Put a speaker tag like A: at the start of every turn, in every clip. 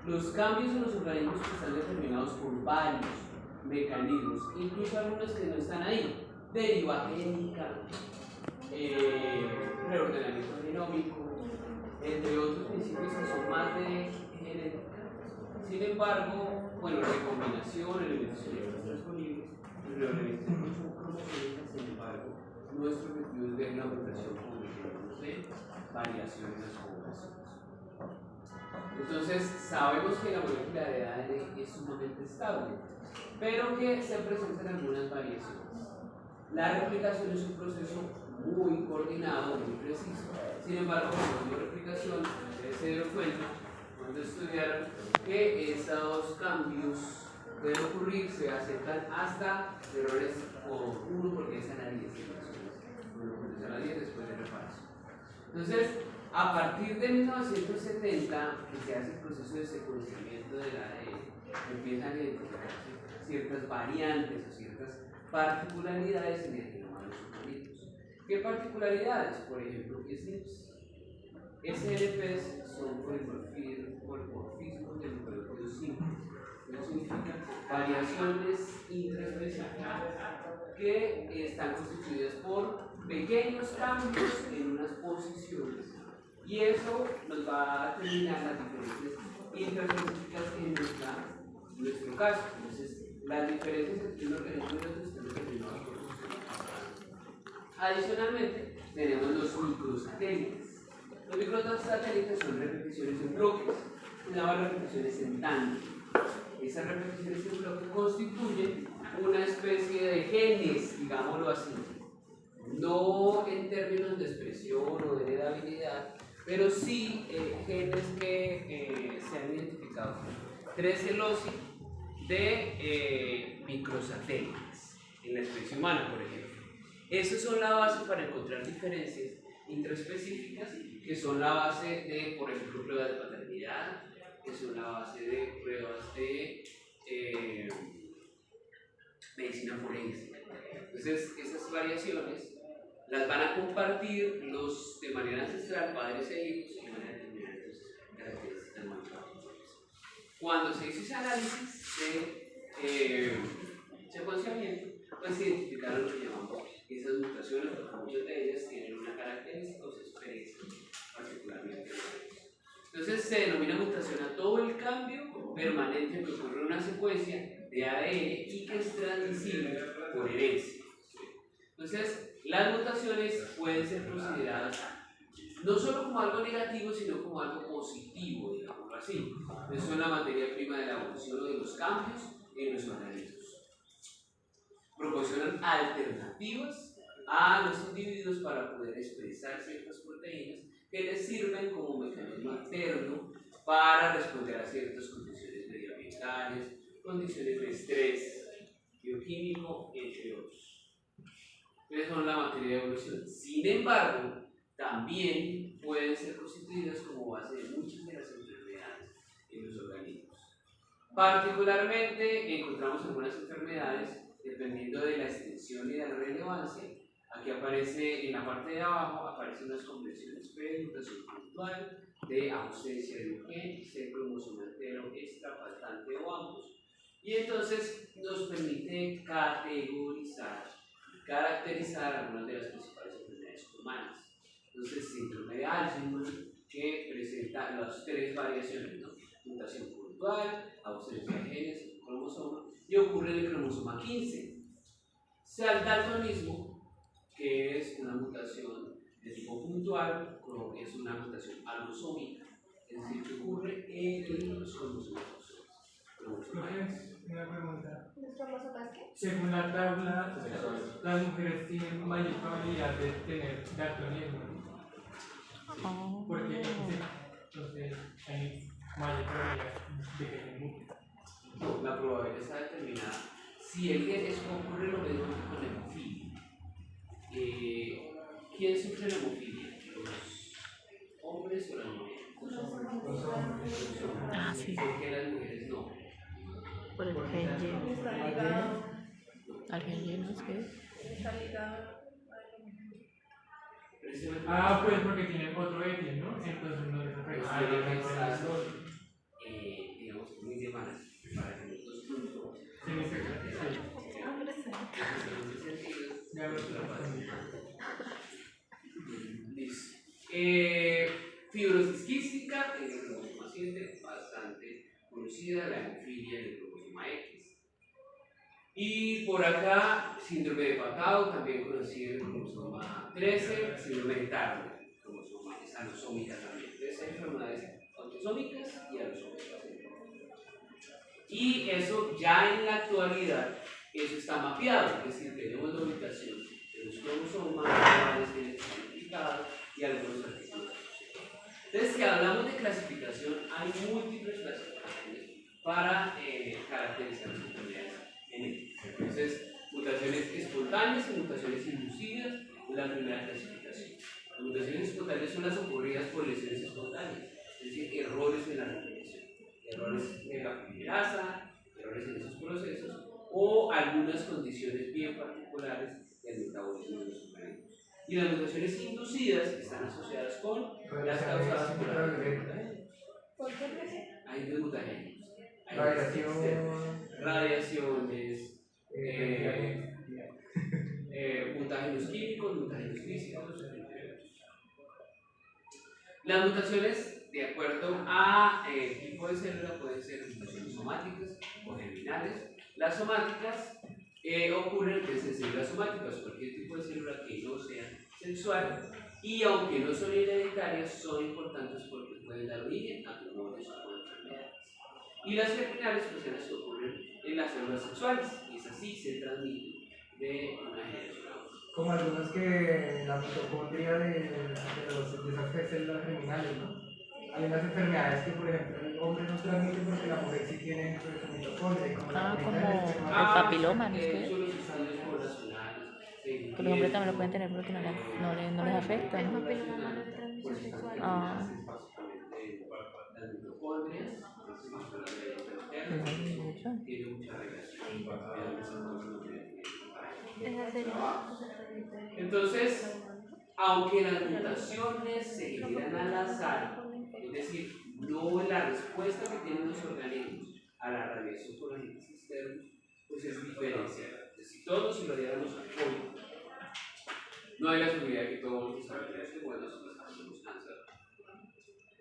A: Los cambios en los organismos que están determinados por varios mecanismos, incluso algunos que no están ahí, deriva génica, reordenamiento genómico, entre otros principios que son más de genética. Sin embargo, bueno, recombinación, elementos genéticos disponibles y reorganización cromosómica, sin embargo, nuestro objetivo es ver la mutación como ejemplos de variación en las poblaciones. Entonces, sabemos que la molécula de ADN es sumamente estable, pero que se presentan algunas variaciones. La replicación es un proceso muy coordinado, muy preciso. Sin embargo, cuando hay replicación, ustedes se dieron cuenta cuando estudiaron que estos cambios pueden ocurrir, se aceptan hasta errores por 1 por 10 a la 10. 1 por 10 a la 10 después de reparación. Entonces, a partir de 1970, que se hace el proceso de secuenciamiento del ADN, empiezan a identificarse ciertas variantes o ciertas particularidades en el genoma de los organismos. ¿Qué particularidades? Por ejemplo, SNPs. SNPs son polimorfismos del nucleótido simple. Eso significa variaciones intraespecíficas que están constituidas por pequeños cambios en unas posiciones. Y eso nos va a determinar las diferencias intraespecíficas en nuestro caso. Entonces, las diferencias entre un organismo y otro están determinadas por sus genes. Adicionalmente, tenemos los microsatélites. Los microsatélites son repeticiones en bloques, se llaman repeticiones en tándem. Esas repeticiones en bloque constituyen una especie de genes, digámoslo así, no en términos de expresión o de heredabilidad, pero sí genes que se han identificado. 13 loci de microsatélites en la especie humana, por ejemplo. Esas son la base para encontrar diferencias intraespecíficas, que son la base de, por ejemplo, pruebas de paternidad, que son la base de pruebas de medicina forense. Entonces, esas variaciones las van a compartir los de manera ancestral, padres e hijos, y van a determinar características más particulares. Cuando se hizo ese análisis de secuenciamiento, pues se identificaron lo que llamamos esas mutaciones, porque muchas de ellas tienen una característica o se expresan particularmente. Entonces se denomina mutación a todo el cambio permanente que ocurre en una secuencia de ADN y que es transmisible por herencia. Entonces, las mutaciones pueden ser consideradas no solo como algo negativo, sino como algo positivo, digámoslo así. Eso es la materia prima de la evolución o de los cambios en los organismos. Proporcionan alternativas a los individuos para poder expresar ciertas proteínas que les sirven como mecanismo alterno para responder a ciertas condiciones medioambientales, condiciones de estrés bioquímico, entre otros. Entonces son la materia de evolución. Sin embargo, también pueden ser constituidas como base de muchas de las enfermedades en los organismos. Particularmente encontramos algunas enfermedades dependiendo de la extensión y de la relevancia. Aquí aparece, en la parte de abajo, aparecen unas convenciones pre-mutación puntual de ausencia de un gen, C cromosoma entero extra, faltante o ambos. Y entonces nos permite categorizar y caracterizar algunas de las principales enfermedades humanas. Entonces, síndrome de Alzheimer, que presenta las 3 variaciones, ¿no? Mutación puntual, ausencia de genes, un cromosoma, y ocurre en el cromosoma 15. Sea el daltonismo, que es una mutación de tipo puntual, es una mutación alosómica, es decir, que ocurre en los cromosomas.
B: Una pregunta.
C: ¿Los cromosomas qué?
B: Según la tabla, las mujeres tienen mayor probabilidad de tener daltonismo. Porque entonces hay mayor probabilidad de que tengan.
A: No, la probabilidad está determinada. Si el gen es como ocurre lo mismo que con la hemofilia. ¿Quién sufre la hemofilia? ¿Los hombres o las mujeres?
B: Los hombres.
D: Ah, sí.
A: ¿Por qué las mujeres no?
D: Por el gen Y.
C: Está ligado.
D: Al gen Y, ¿no es que?
C: Está ligado.
B: Pues porque tienen otro X, ¿no? Entonces no les afecta.
A: Tiene que estar semanas para que los cromosomas
B: Sí, me sé. Sí. Ya lo respondí.
A: Listo. Fibrosis quística en el cromosoma 7, bastante conocida, la hemofilia del cromosoma X. Y por acá, síndrome de Patau, también conocido en el cromosoma 13, síndrome de Turner, cromosoma anosómica también. Entonces hay enfermedades autosómicas y alosómicas. Y eso ya en la actualidad, eso está mapeado, es decir, tenemos la ubicación de los cromosomas, varios genes identificados y algunos artículos. Entonces, si hablamos de clasificación, hay múltiples clasificaciones para caracterizar las enfermedades genéticas. Entonces, mutaciones espontáneas y mutaciones inducidas es la primera clasificación. Las mutaciones espontáneas son las ocurridas por lesiones espontáneas, es decir, errores en la replicación, errores en la polimerasa, errores en esos procesos o algunas condiciones bien particulares del metabolismo de los organismos. Y las mutaciones inducidas están asociadas con las causas por la
C: ¿Por qué presenta?
A: hay dos mutagénicos. Hay
B: Radiación.
A: radiaciones, mutágenos químicos, mutágenos físicos. Las mutaciones, de acuerdo a tipo de célula, pueden ser mutaciones somáticas o germinales. Las somáticas ocurren desde células somáticas, cualquier tipo de célula que no sea sexual, y aunque no son hereditarias, son importantes porque pueden dar origen a tumores o enfermedades. Y las germinales, pues son las que ocurren en las células sexuales, y es así se transmiten de una generación a otra.
B: Como algunos que la mitocondria de esas células germinales, ¿no? Hay unas enfermedades que, por ejemplo, el hombre no transmite porque la mujer sí tiene dentro de su mitocondria. Como
D: el papiloma, ¿no es que?
A: Son los estudios poblacionales.
D: Que los hombres también lo pueden tener porque no les afecta,
C: El
D: ¿no?
C: papiloma no es transmisión sexual.
D: Ah.
A: Las mitocondrias, tiene mucha relación.
C: Esa sería
A: Entonces, aunque las mutaciones se generan al azar, es decir, no la respuesta que tienen los organismos a la radiación por agentes externos, pues es diferenciada. Si todos se lo diéramos al polvo, no hay la seguridad que todos los desarrolladores buenos desarrollemos cáncer.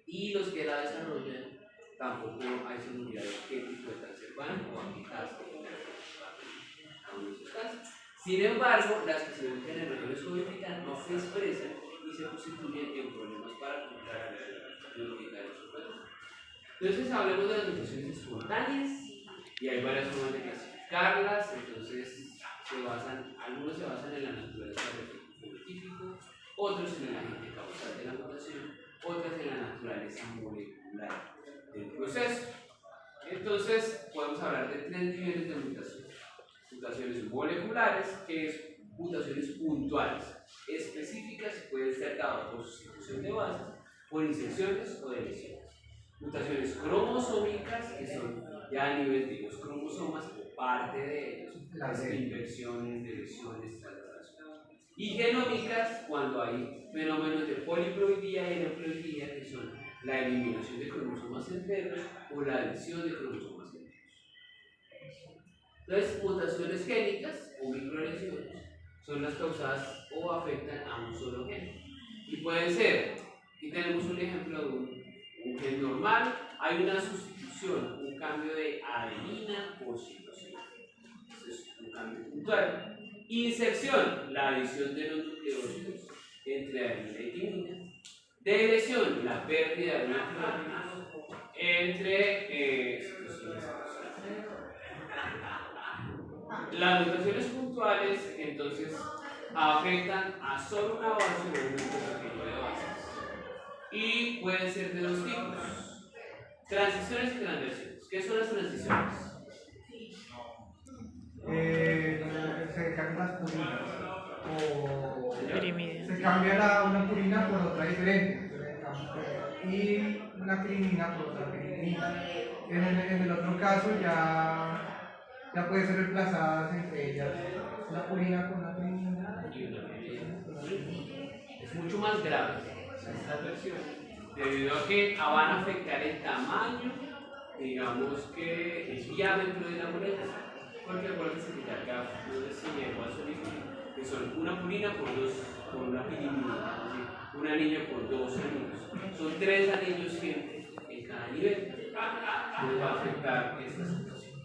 A: Y los que la desarrollan, tampoco hay seguridad de qué tipo de cáncer van o a qué cáncer cada uno de esos casos. Sin embargo, las que se ubican en regiones codificadas no se expresan y se constituyen en problemas para controlar y unificar esos problemas. Entonces, hablemos de las mutaciones espontáneas y hay varias formas de clasificarlas. Entonces, algunos se basan en la naturaleza del fenotípico, otros en el agente causal de la mutación, otras en la naturaleza molecular del proceso. Entonces, podemos hablar de tres niveles de mutación. Mutaciones moleculares, que es mutaciones puntuales, específicas y pueden ser dadas por sustitución de bases, por inserciones o deleciones. Mutaciones cromosómicas, que son ya a nivel de los cromosomas o parte de ellos, las inversiones, deleciones, traslaciones. Y genómicas, cuando hay fenómenos de poliploidía y aneuploidía, que son la eliminación de cromosomas enteros o la adición de cromosomas enteros. Entonces, mutaciones génicas o microlesiones son las causadas o afectan a un solo gen. Y pueden ser, aquí tenemos un ejemplo de un gen normal, hay una sustitución, un cambio de adenina por citosina. Eso es un cambio puntual. Inserción, la adición de los nucleósidos entre adenina y timina. Deleción, la pérdida de nucleósidos entre citosina y citosina. Las mutaciones puntuales, entonces, afectan a solo una base o un intercambio de bases. Y pueden ser de dos tipos: transiciones y transversiones. ¿Qué son las transiciones?
B: Se cambian las purinas o
D: Pirimidia.
B: se cambia una purina por otra diferente y una pirimina por otra pirimina. En el otro caso ya puede ser reemplazadas entre ellas una purina con una pirimina
A: Y una pirimina. Es mucho más grave estas versiones, debido a que van a afectar el tamaño digamos que el diámetro de la molécula. Porque acuérdense que acá no decía igual que son una purina por una pirimidina, es decir, un anillo por 2 anillos. Son 3 anillos siempre en cada nivel. Nos va a afectar esta situación.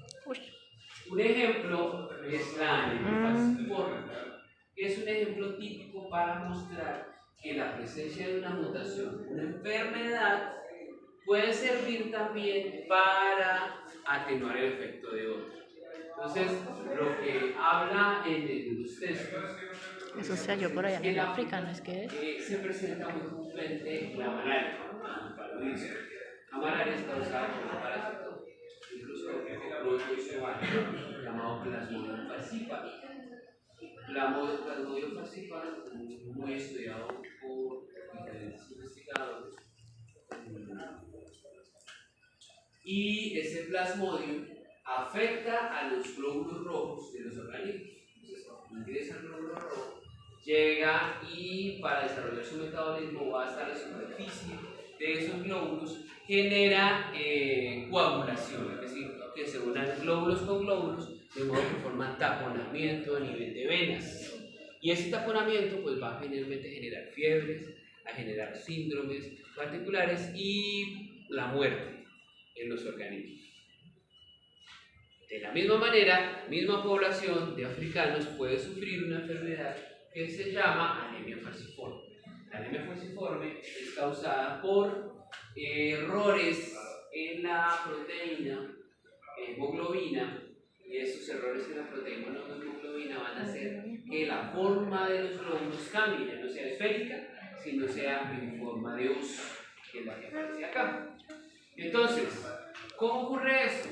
A: Un ejemplo es la anemia falciforme. Es un ejemplo típico para mostrar que la presencia de una mutación, una enfermedad, puede servir también para atenuar el efecto de otro. Entonces, lo que habla en los textos.
D: Eso se halló por allá en África, ¿no es que
A: se presenta muy comúnmente la malaria, el paludismo. La malaria es causada por un parásito, incluso llamado Plasmodium falciparum. Plasmodium falciparum, muy estudiado por diferentes investigadores. Y ese plasmodium afecta a los glóbulos rojos de los organismos. Entonces, ingresa el glóbulo rojo, llega y para desarrollar su metabolismo va hasta la superficie de esos glóbulos, genera coagulación, es decir, que se unan glóbulos con glóbulos, de modo que forman taponamiento a nivel de venas. Y ese taponamiento pues, va a generalmente generar fiebres, a generar síndromes particulares y la muerte en los organismos. De la misma manera, misma población de africanos puede sufrir una enfermedad que se llama anemia falciforme. La anemia falciforme es causada por errores en la proteína hemoglobina, y esos errores en la proteína hemoglobina van a hacer que la forma de los glóbulos cambie, ya no sea esférica, sino sea en forma de oso, que es la que aparece acá. Entonces, ¿cómo ocurre eso?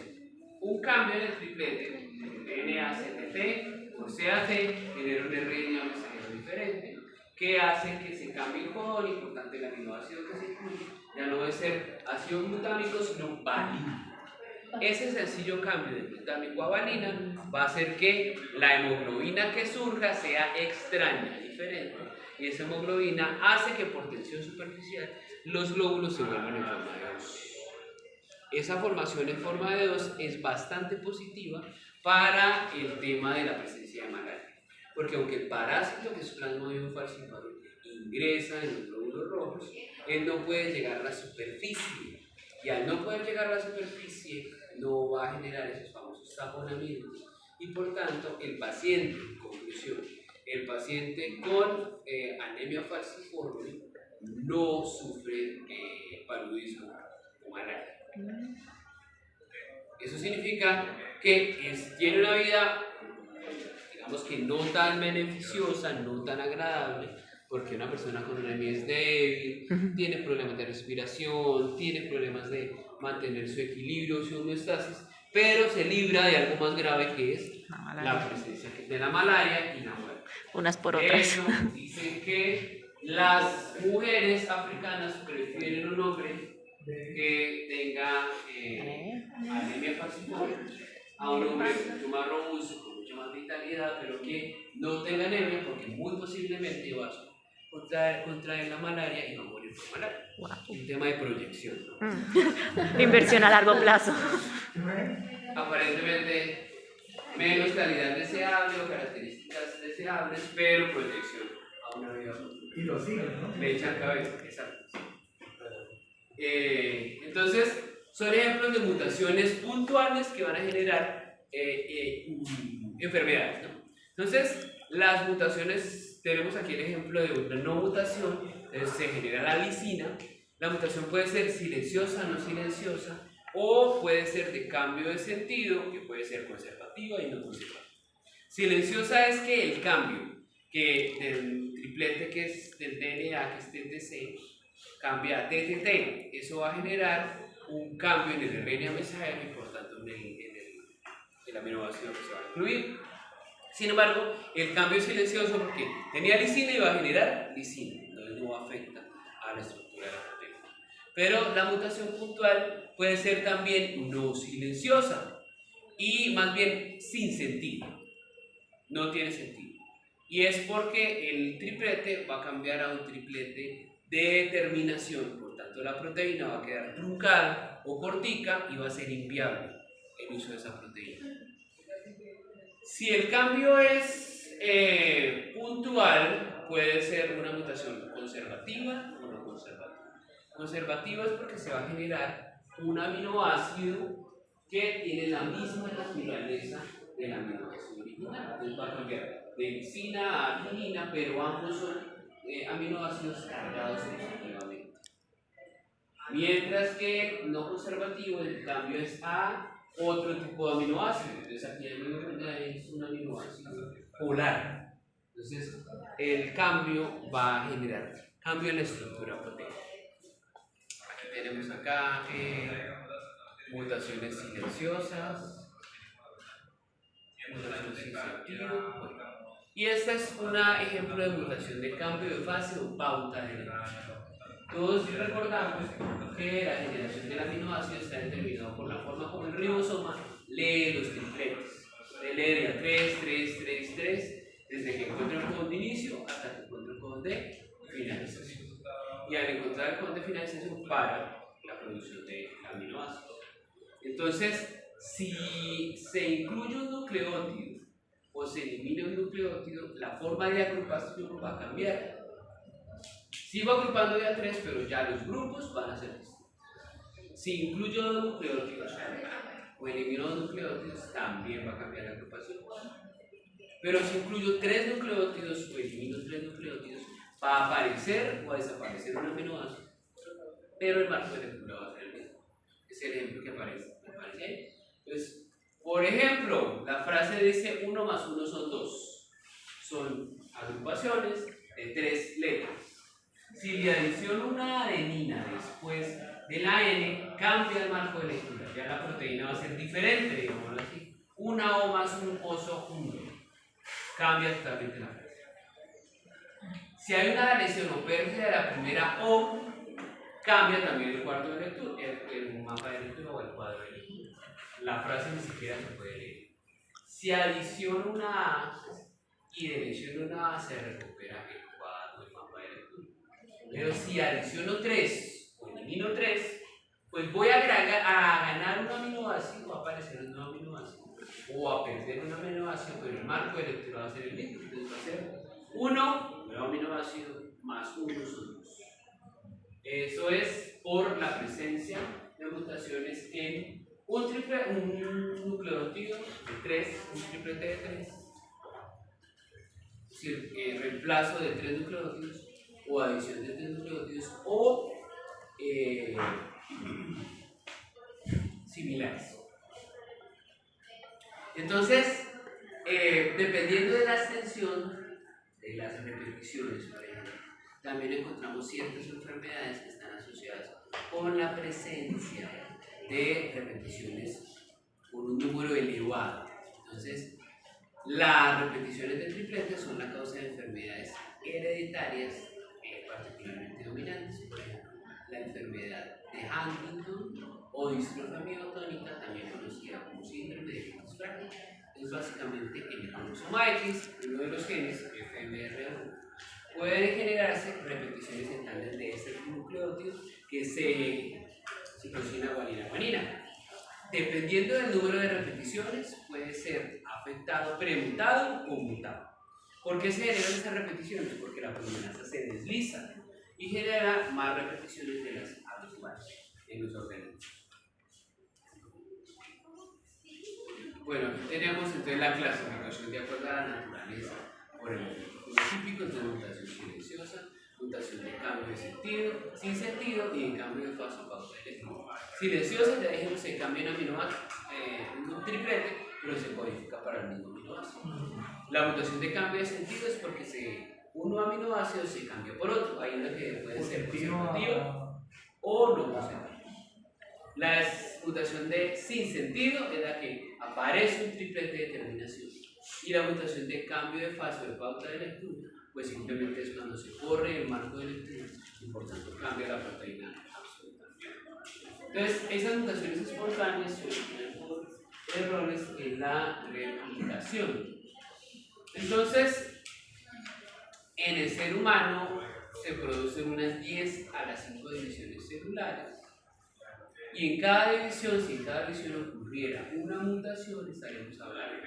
A: Un cambio en el triplete, DNA-CTT por CAT, genera un RNA mensajero diferente, que hace que se cambie el codón y por tanto el aminoácido que se incluye ya no debe ser ácido glutámico, sino valina. Ese sencillo cambio de glutámico a valina va a hacer que la hemoglobina que surja sea extraña, diferente, y esa hemoglobina hace que por tensión superficial los glóbulos se vuelvan en forma de oso. Esa formación en forma de 2 es bastante positiva para el tema de la presencia de malaria, porque aunque el parásito, que es Plasmodium falciparum, ingresa en los glóbulos rojos, él no puede llegar a la superficie, y al no poder llegar a la superficie no va a generar esos famosos taponamientos, y por tanto el paciente, en conclusión, el paciente con anemia falciforme no sufre paludismo o malaria. Eso significa que tiene una vida, digamos que no tan beneficiosa, no tan agradable, porque una persona con anemia es débil, tiene problemas de respiración, tiene problemas de mantener su equilibrio, su homeostasis, pero se libra de algo más grave que es la presencia de la malaria y la muerte.
D: unas por
A: De
D: otras?
A: hecho, dicen que las mujeres africanas prefieren un hombre que tenga anemia falciforme a un hombre mucho más robusto, con mucha más vitalidad, pero que no tenga anemia porque muy posiblemente va a contraer la malaria y va a morir por malaria.
D: Wow.
A: Un tema de proyección.
D: Inversión a largo plazo.
A: Aparentemente menos calidad deseable o características deseables, pero proyección a una vida futura.
E: Y lo siguen, ¿no?
A: Le echan cabeza, exacto. Entonces, son ejemplos de mutaciones puntuales que van a generar enfermedades, ¿no? Entonces, las mutaciones, tenemos aquí el ejemplo de una no mutación, se genera la lisina. La mutación puede ser silenciosa, no silenciosa, o puede ser de cambio de sentido, que puede ser conservativa y no conservativa. Silenciosa es que el cambio que del triplete que es del DNA, que es TTC, cambia a TTT. Eso va a generar un cambio en el RNA mensajero y por tanto en el aminoácido que se va a incluir. Sin embargo, el cambio es silencioso porque tenía lisina y va a generar lisina, entonces no afecta a la estructura de la proteína. Pero la mutación puntual puede ser también no silenciosa y más bien sin sentido, no tiene sentido. Y es porque el triplete va a cambiar a un triplete de terminación, por tanto la proteína va a quedar truncada larga o cortica y va a ser inviable el uso de esa proteína. Si el cambio es puntual, puede ser una mutación conservativa o no conservativa. Conservativa es porque se va a generar un aminoácido que tiene la misma naturaleza del aminoácido original. Entonces va a cambiar de lisina a arginina, pero ambos son aminoácidos cargados positivamente. Mientras que no conservativo, el cambio es a otro tipo de aminoácido. Entonces aquí es un aminoácido polar. Entonces el cambio va a generar cambio en la estructura proteica. Aquí tenemos acá mutaciones silenciosas, mutaciones sin sentido. Y este es un ejemplo de mutación de cambio de fase o pauta de lectura. Todos recordamos que la generación del aminoácido está determinada por la forma como el ribosoma lee los tripletes. Lee de a 3, 3, 3, 3, desde que encuentra el codón de inicio hasta que encuentra el codón de finalización. Y al encontrar el codón de finalización para la producción de aminoácidos. Entonces, si se incluye un nucleótido o se elimina un nucleótido, la forma de agrupación va a cambiar. Sigo agrupando de a 3, pero ya los grupos van a ser distintos. Si incluyo dos nucleótidos o elimino dos nucleótidos, también va a cambiar la agrupación. Pero si incluyo 3 nucleótidos o elimino 3 nucleótidos, va a aparecer o a desaparecer un aminoácido, pero el marco de lectura va a ser el mismo. Es el ejemplo que aparece ahí. Entonces, por ejemplo, la frase dice 1 más 1 son 2. Son agrupaciones de 3 letras. Si le adiciono una adenina después de la N, cambia el marco de lectura. Ya la proteína va a ser diferente, digámoslo así. Una O más un oso, un do. Cambia totalmente la frase. Si hay una lesión o pérdida de la primera O, cambia también el cuadro de lectura, el mapa de lectura o el cuadro de lectura. La frase ni siquiera se puede leer. Si adiciono una A y deleciono una A, se recupera el cuadro, el mapa de lectura. Pero si adiciono 3 o elimino 3, pues voy a ganar un aminoácido, va a aparecer un nuevo aminoácido, o a perder un aminoácido, pero el marco de lectura va a ser el mismo. Entonces va a ser 1, nuevo aminoácido, más 1 son 2. Eso es por la presencia de mutaciones en un nucleótido de 3, un triplete de 3. Es decir, reemplazo de 3 nucleótidos o adición de 3 nucleótidos o similares. Entonces, dependiendo de la extensión de las repeticiones, por ejemplo, también encontramos ciertas enfermedades que están asociadas con la presencia de repeticiones con un número elevado. Entonces, las repeticiones de tripletes son la causa de enfermedades hereditarias particularmente dominantes, por ejemplo, la enfermedad de Huntington o distrofia miotónica, también conocida como síndrome de X frágil. Es básicamente en el cromosoma X, uno de los genes, FMR1, pueden generarse repeticiones en tándem de este nucleótido que se citosina guanina. Dependiendo del número de repeticiones, puede ser afectado, premutado o mutado. ¿Por qué se generan estas repeticiones? Porque la polimerasa se desliza y genera más repeticiones de las habituales en los organismos. Bueno, aquí tenemos entonces la clasificación de acuerdo a la naturaleza por el fenotípico, entonces mutación silenciosa, mutación de cambio de sentido, sin sentido y de cambio de fase o pauta de lectura. Silenciosa, ya dijimos, se cambia en aminoácido, un triplete, pero se codifica para el mismo aminoácido. La mutación de cambio de sentido es porque un aminoácido se cambia por otro, hay una que puede ser conservativa o no conservativa. La mutación de sin sentido es la que aparece un triplete de terminación, y la mutación de cambio de fase o de pauta de lectura pues simplemente es cuando se corre el marco de lectura y por tanto cambia la proteína absolutamente. Entonces, esas mutaciones espontáneas se originan por errores en la replicación. Entonces, en el ser humano se producen unas 10 a las 5 divisiones celulares Y en cada división, si en cada división ocurriera una mutación, estaríamos hablando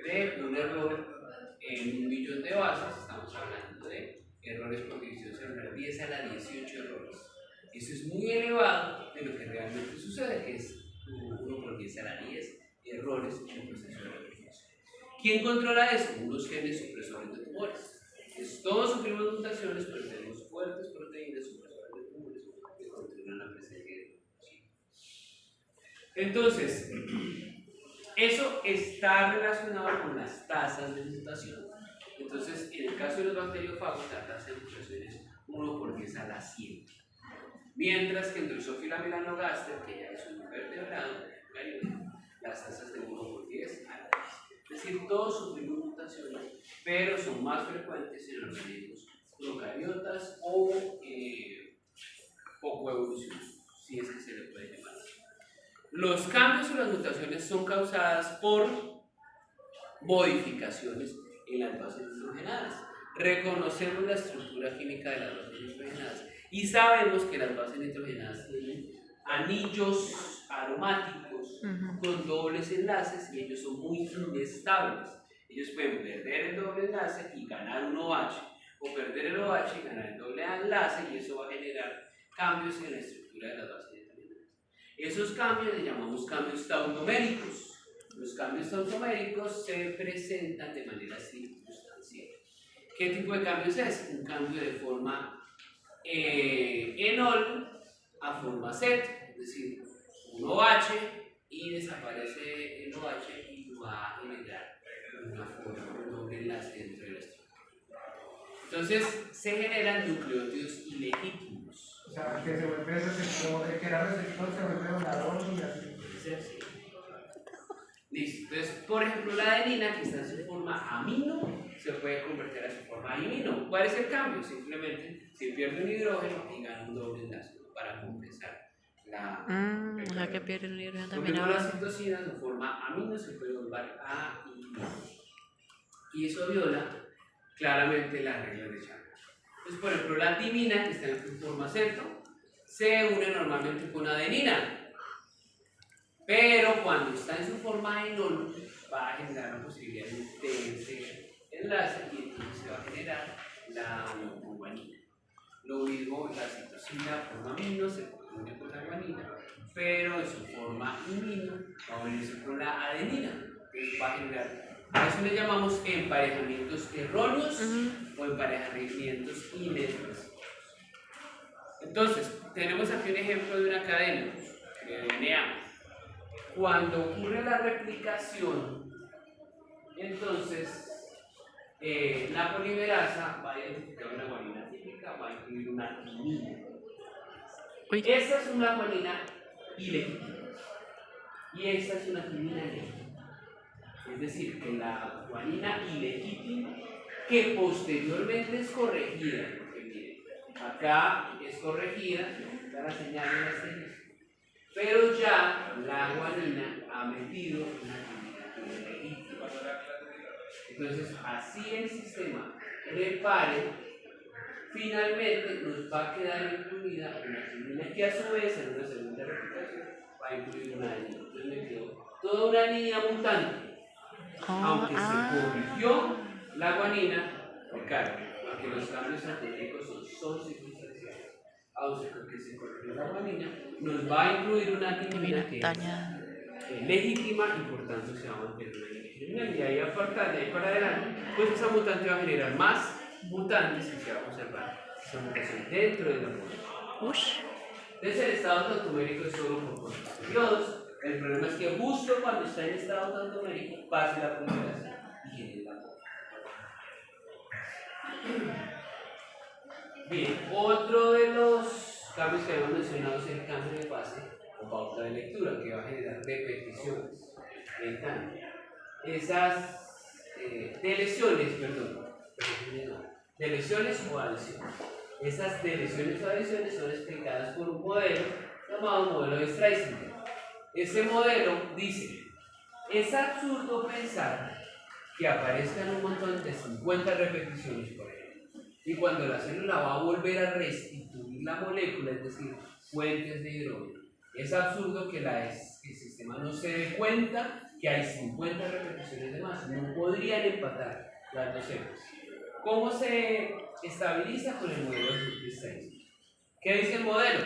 A: de un error en 1.000.000 de bases, estamos hablando de errores por división celular, 10 a la 18 errores. Eso es muy elevado de lo que realmente sucede, que es 1 por 10 a la 10 errores en el proceso de replicación. ¿Quién controla eso? Unos genes supresores de tumores. Entonces, todos sufrimos mutaciones, pero tenemos fuertes proteínas supresoras de tumores que controlan la presencia de tumores. Entonces, eso está relacionado con las tasas de mutación. Entonces, en el caso de los bacteriófagos, la tasa de mutación es 1 por 10 a la 100. Mientras que en Drosophila melanogaster, que ya es un invertebrado, las tasas de 1 por 10 a la 10. Es decir, todos sufrimos mutaciones, pero son más frecuentes en organismos procariotas o poco evolucionados, si es que se le puede llamar. Los cambios o las mutaciones son causadas por modificaciones en las bases nitrogenadas. Reconocemos la estructura química de las bases nitrogenadas y sabemos que las bases nitrogenadas tienen anillos aromáticos con dobles enlaces y ellos son muy inestables. Ellos pueden perder el doble enlace y ganar un OH, o perder el OH y ganar el doble enlace, y eso va a generar cambios en la estructura de las bases nitrogenadas. Esos cambios les llamamos cambios tautoméricos. Los cambios tautoméricos se presentan de manera circunstancial. ¿Qué tipo de cambios es? Un cambio de forma enol a forma Z, es decir, un OH y desaparece el OH y va a generar una forma, un doble enlace dentro de la estructura. Entonces se generan nucleótidos ilegítimos.
E: O sea, que se vuelve receptor, el que era receptor se vuelve donador y así.
A: Sí. Listo. Entonces, por ejemplo, la adenina, que está en su forma amino, se puede convertir a su forma amino. ¿Cuál es el cambio? Simplemente se pierde un hidrógeno y gana un doble enlace para compensar la.
D: O sea que pierde el hidrógeno
A: Por
D: también
A: ejemplo,
D: ahora.
A: la citosina en forma amino se puede volver a amino. Y eso viola claramente las reglas de Chapman. Entonces, por ejemplo, la timina, que está en su forma ceto, se une normalmente con adenina. Pero cuando está en su forma enol, va a generar la posibilidad de ese enlace y entonces se va a generar la guanina. Lo mismo, la citosina forma amino se une con la guanina, pero en su forma imino va a unirse con la adenina. Entonces va a generar, a eso le llamamos emparejamientos erróneos o emparejamientos inexpresivos. Entonces, tenemos aquí un ejemplo de una cadena de DNA. Cuando ocurre la replicación, entonces la polimerasa va a identificar una guanina típica, va a incluir una timina. Esta es una guanina ilegítima y esta es una timina legítima. Es decir, que la guanina ilegítima, que posteriormente es corregida, porque miren, acá es corregida, está la señal en este. Pero ya la guanina ha metido una timina legítima. Entonces, así el sistema repare, finalmente nos va a quedar incluida una timina que a su vez en una segunda replicación va a incluir una adenina. Entonces me quedó toda una línea mutante. Aunque se corrigió la guanina, porque los cambios antibióticos son circunstanciales. Aunque se corrigió la guanina, nos va a incluir una timina que es legítima y por tanto se va a mantener una línea. Y ahí a partir de ahí para adelante, pues esa mutante va a generar más mutantes y se va a conservar esa mutación dentro de la población. Entonces el estado tautomérico es solo por cortos periodos. El problema es que justo cuando está en estado tautomérico pase la polarización y genere la forma. Bien, otro de los cambios que hemos mencionado es el cambio de fase o pauta de lectura, que va a generar repeticiones del cambio. Esas deleciones o adiciones. Esas deleciones o adiciones son explicadas por un modelo llamado modelo de Streisinger. Ese modelo dice: es absurdo pensar que aparezcan un montón de 50 repeticiones, por ejemplo, y cuando la célula va a volver a restituir la molécula, es decir, fuentes de hidrógeno, Es absurdo que el sistema no se dé cuenta que hay 50 repeticiones de más. No podrían empatar las dos hembras. ¿Cómo se estabiliza con el modelo de estadística? ¿Qué dice el modelo?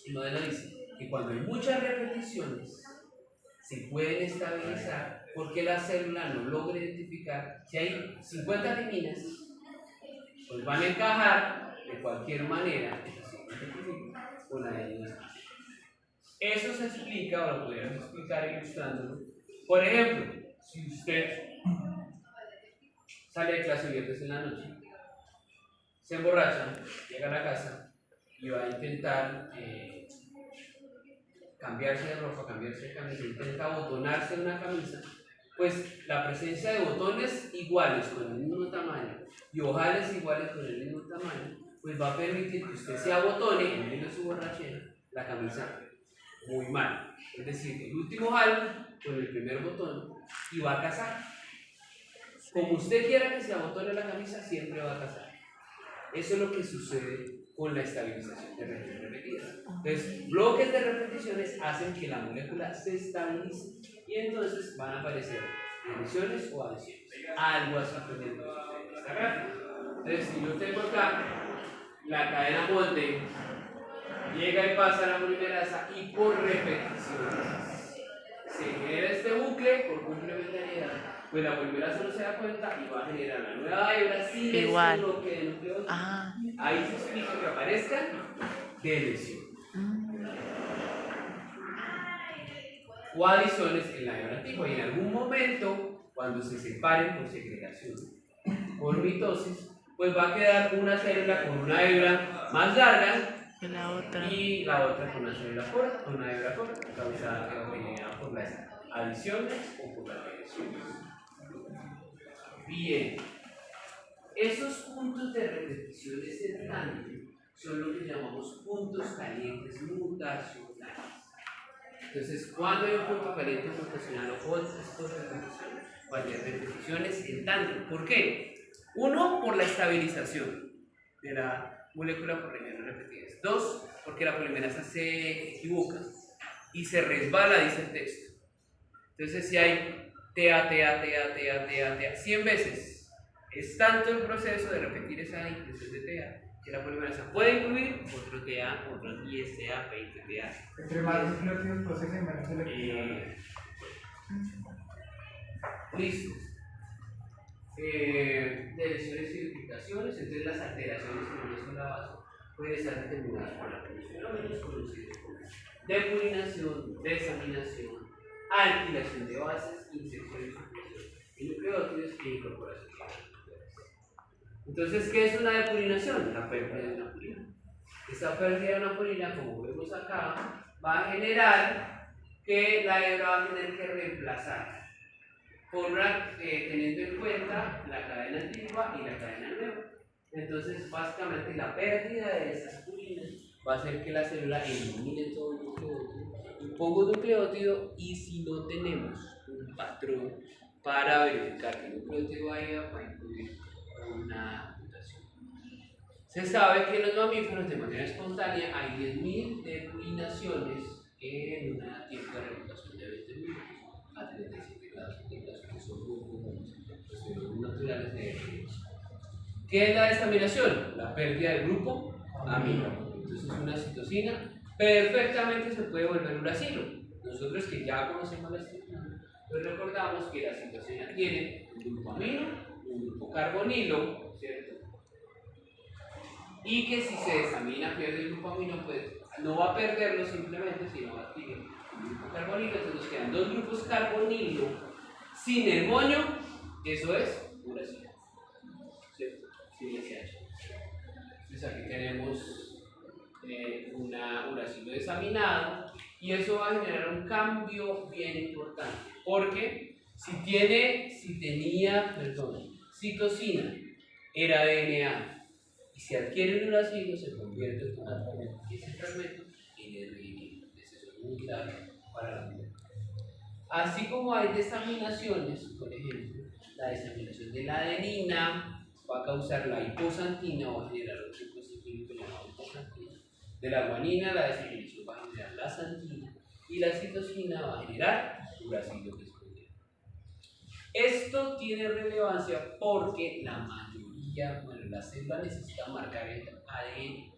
A: El modelo dice que cuando hay muchas repeticiones se pueden estabilizar porque la célula no logra identificar. Si hay 50 timinas, pues van a encajar de cualquier manera con la de ellos. Eso se explica, o lo podríamos explicar ilustrándolo. Por ejemplo, si usted sale de clase viernes en la noche, se emborracha, llega a la casa y va a intentar cambiarse de ropa, cambiarse de camisa, intenta botonarse una camisa, pues la presencia de botones iguales con el mismo tamaño y ojales iguales con el mismo tamaño, pues va a permitir que usted se abotone en medio de su borrachera la camisa muy mal. Es decir, el último ojal con el primer botón y va a casar. Como usted quiera que se abotone la camisa, siempre va a casar. Eso es lo que sucede con la estabilización de regiones repetidas. Entonces, bloques de repeticiones hacen que la molécula se estabilice y entonces van a aparecer deleciones o adiciones. Algo así aprendiendo esta gráfica. Entonces, si yo tengo acá la cadena molde, llega y pasa la polimerasa y por repeticiones se genera este bucle por complementariedad. Pues la polimerasa no se da cuenta y va a generar la nueva hebra sin este bloque de nucleótidos. Ahí se explica que aparezcan deleciones o adiciones en la hebra antigua. Y en algún momento, cuando se separen por segregación, por mitosis, pues va a quedar una célula con una hebra más larga y la otra con una hebra corta, causada por las adiciones o por las deleciones. Bien, esos puntos de repeticiones en tándem son lo que llamamos puntos calientes mutacionales. Entonces, cuando hay un punto caliente mutacional o otras repeticiones, cuando hay repeticiones en tándem. ¿Por qué? Uno, por la estabilización de la molécula por regiones repetidas. Dos, porque la polimerasa se equivoca y se resbala, dice el texto. Entonces, si hay TA, 100 veces, es tanto el proceso de repetir esa inclusión de TA que la polimerasa puede incluir otro TA, otros 10 TA, 20 TA.
E: Entre más nucleótidos procesen, menos selectividad.
A: Listo. Deleciones y duplicaciones, entonces las alteraciones en una sola base pueden estar determinadas por la fenómenos conocidos como depurinación, desaminación, alquilación de bases, inserción y supresión de nucleótidos e incorporación de nucleótidos. Entonces, ¿qué es una depurinación? La pérdida de una purina. Esta pérdida de una purina, como vemos acá, va a generar que la hebra va a tener que reemplazar teniendo en cuenta la cadena antigua y la cadena nueva. Entonces, básicamente, la pérdida de esas purinas va a hacer que la célula elimine todo el nucleótido y ponga un nucleótido, y si no tenemos un patrón para verificar que el nucleótido va a incluir una mutación. Se sabe que en los mamíferos de manera espontánea hay 10.000 depurinaciones en una tiempo de regulación de 20 minutos a 37 grados centígrados, que son muy comunes, los fenómenos naturales de definición. ¿Qué es la desaminación? La pérdida del grupo amino. Entonces, una citosina perfectamente se puede volver uracilo. Nosotros que ya conocemos la estructura, pues recordamos que la citosina tiene un grupo amino, un grupo carbonilo, ¿cierto? Y que si se desamina, pierde el grupo amino, pues no va a perderlo simplemente, sino va a adquirir un grupo carbonilo. Entonces nos quedan dos grupos carbonilo sin el moño, eso es uracilo, ¿cierto? Sin SH. Entonces aquí tenemos una uracilo desaminado, y eso va a generar un cambio bien importante, porque si tenía citosina, era DNA, y si adquiere un uracilo, se convierte totalmente ese fragmento en RNA. Eso es muy clave para la vida. Así como hay desaminaciones, por ejemplo, la desaminación de la adenina va a causar la hiposantina o va a generar otro dispositivo llamado hiposantina. De la guanina la desaminación va a generar la santina y la citosina va a generar uracilo, que es proteína. Esto tiene relevancia porque la mayoría, bueno, la célula necesita marcar el ADN.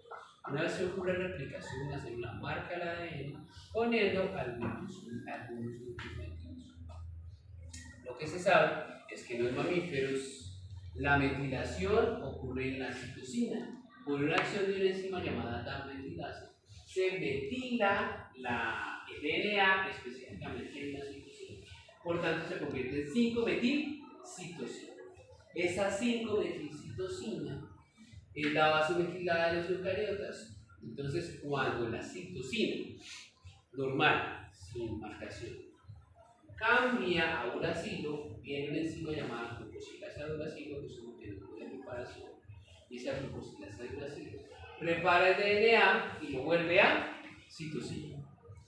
A: Una vez se ocurre replicación, la célula marca el ADN poniendo algunos grupos metidos. Lo que se sabe es que en los mamíferos la metilación ocurre en la citosina. Por una acción de una enzima llamada TAP metilasa, se metila el DNA específicamente en la citosina. Por tanto, se convierte en 5-metilcitosina. Esa 5-metilcitosina es la base metilada de los eucariotas. Entonces, cuando la citosina normal, sin marcación, cambia a uracilo, viene una enzima llamada glucosilasa de uracilo, que es un mecanismo de reparación, y esa glucosilasa de uracilo repara el DNA y lo vuelve a citosina.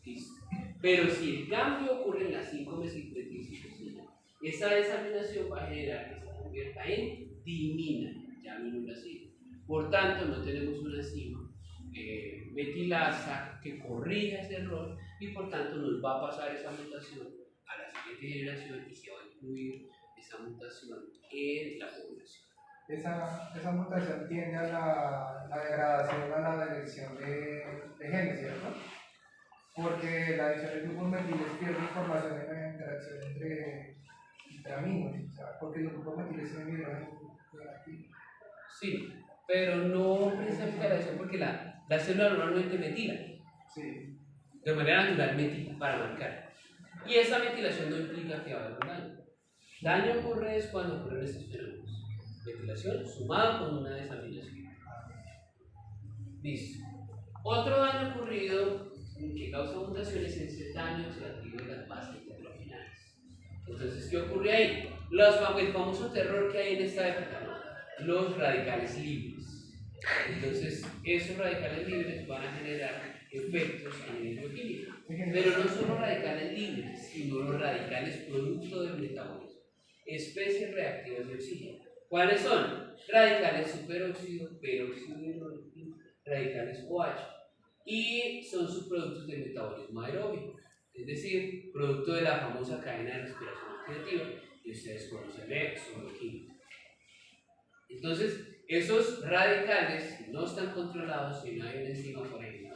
A: ¿Listo? Pero si el cambio ocurre en la 5-metilcitosina, esa desaminación va a generar que se convierta en dimina, llamémoslo así. Por tanto, no tenemos una enzima metilasa que corrija ese error y por tanto nos va a pasar esa mutación a la siguiente generación y se va a incluir esa mutación en la población.
E: Esa mutación tiende a la degradación, a la dirección de genes, ¿cierto? Porque la adición de grupos metiles pierde información en la interacción entre aminos, o sea, porque los grupos metiles tienen hidrógeno negativo.
A: Sí, pero no precisamente la adición porque la célula normalmente metila.
E: Sí.
A: De manera natural metila para marcar. Y esa metilación no implica que va a haber un daño. Daño ocurre es cuando ocurren estos fenómenos. Metilación sumada con una desaminación. Listo. Otro daño ocurrido que causa mutaciones es el daño oxidativo de las bases nitrogenales. Entonces, ¿qué ocurre ahí? El famoso terror que hay en esta época, ¿no? Los radicales libres. Entonces, esos radicales libres van a generar efectos en el bioquímico. Pero no solo radicales libres, sino los radicales producto del metabolismo. Especies reactivas de oxígeno. ¿Cuáles son? Radicales superóxido, peróxido hidrógeno, radicales OH. Y son subproductos del metabolismo aeróbico, es decir, producto de la famosa cadena de respiración oxidativa, y ustedes conocen de bioquímica. Entonces, esos radicales, si no están controlados, si no hay una enzima, por ejemplo,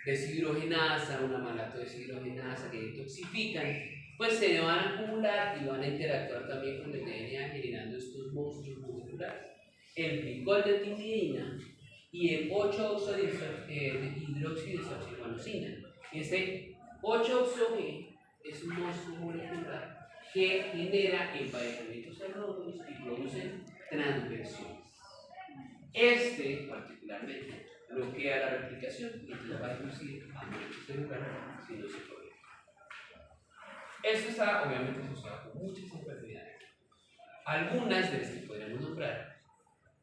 A: deshidrogenasa, una malato deshidrogenasa que detoxifican, pues se van a acumular y van a interactuar también con el DNA generando estos monstruos moleculares. El glicol de timidina y el 8-hidroxidesoxirribonucina. Ese 8-oxo-G es un monstruo molecular que genera emparejamientos erróneos y produce transversiones. Este, particularmente, bloquea la replicación y entonces va a inducir a muerte celular si no se corrige. Esto está obviamente asociado con muchas enfermedades. Algunas de las que podríamos nombrar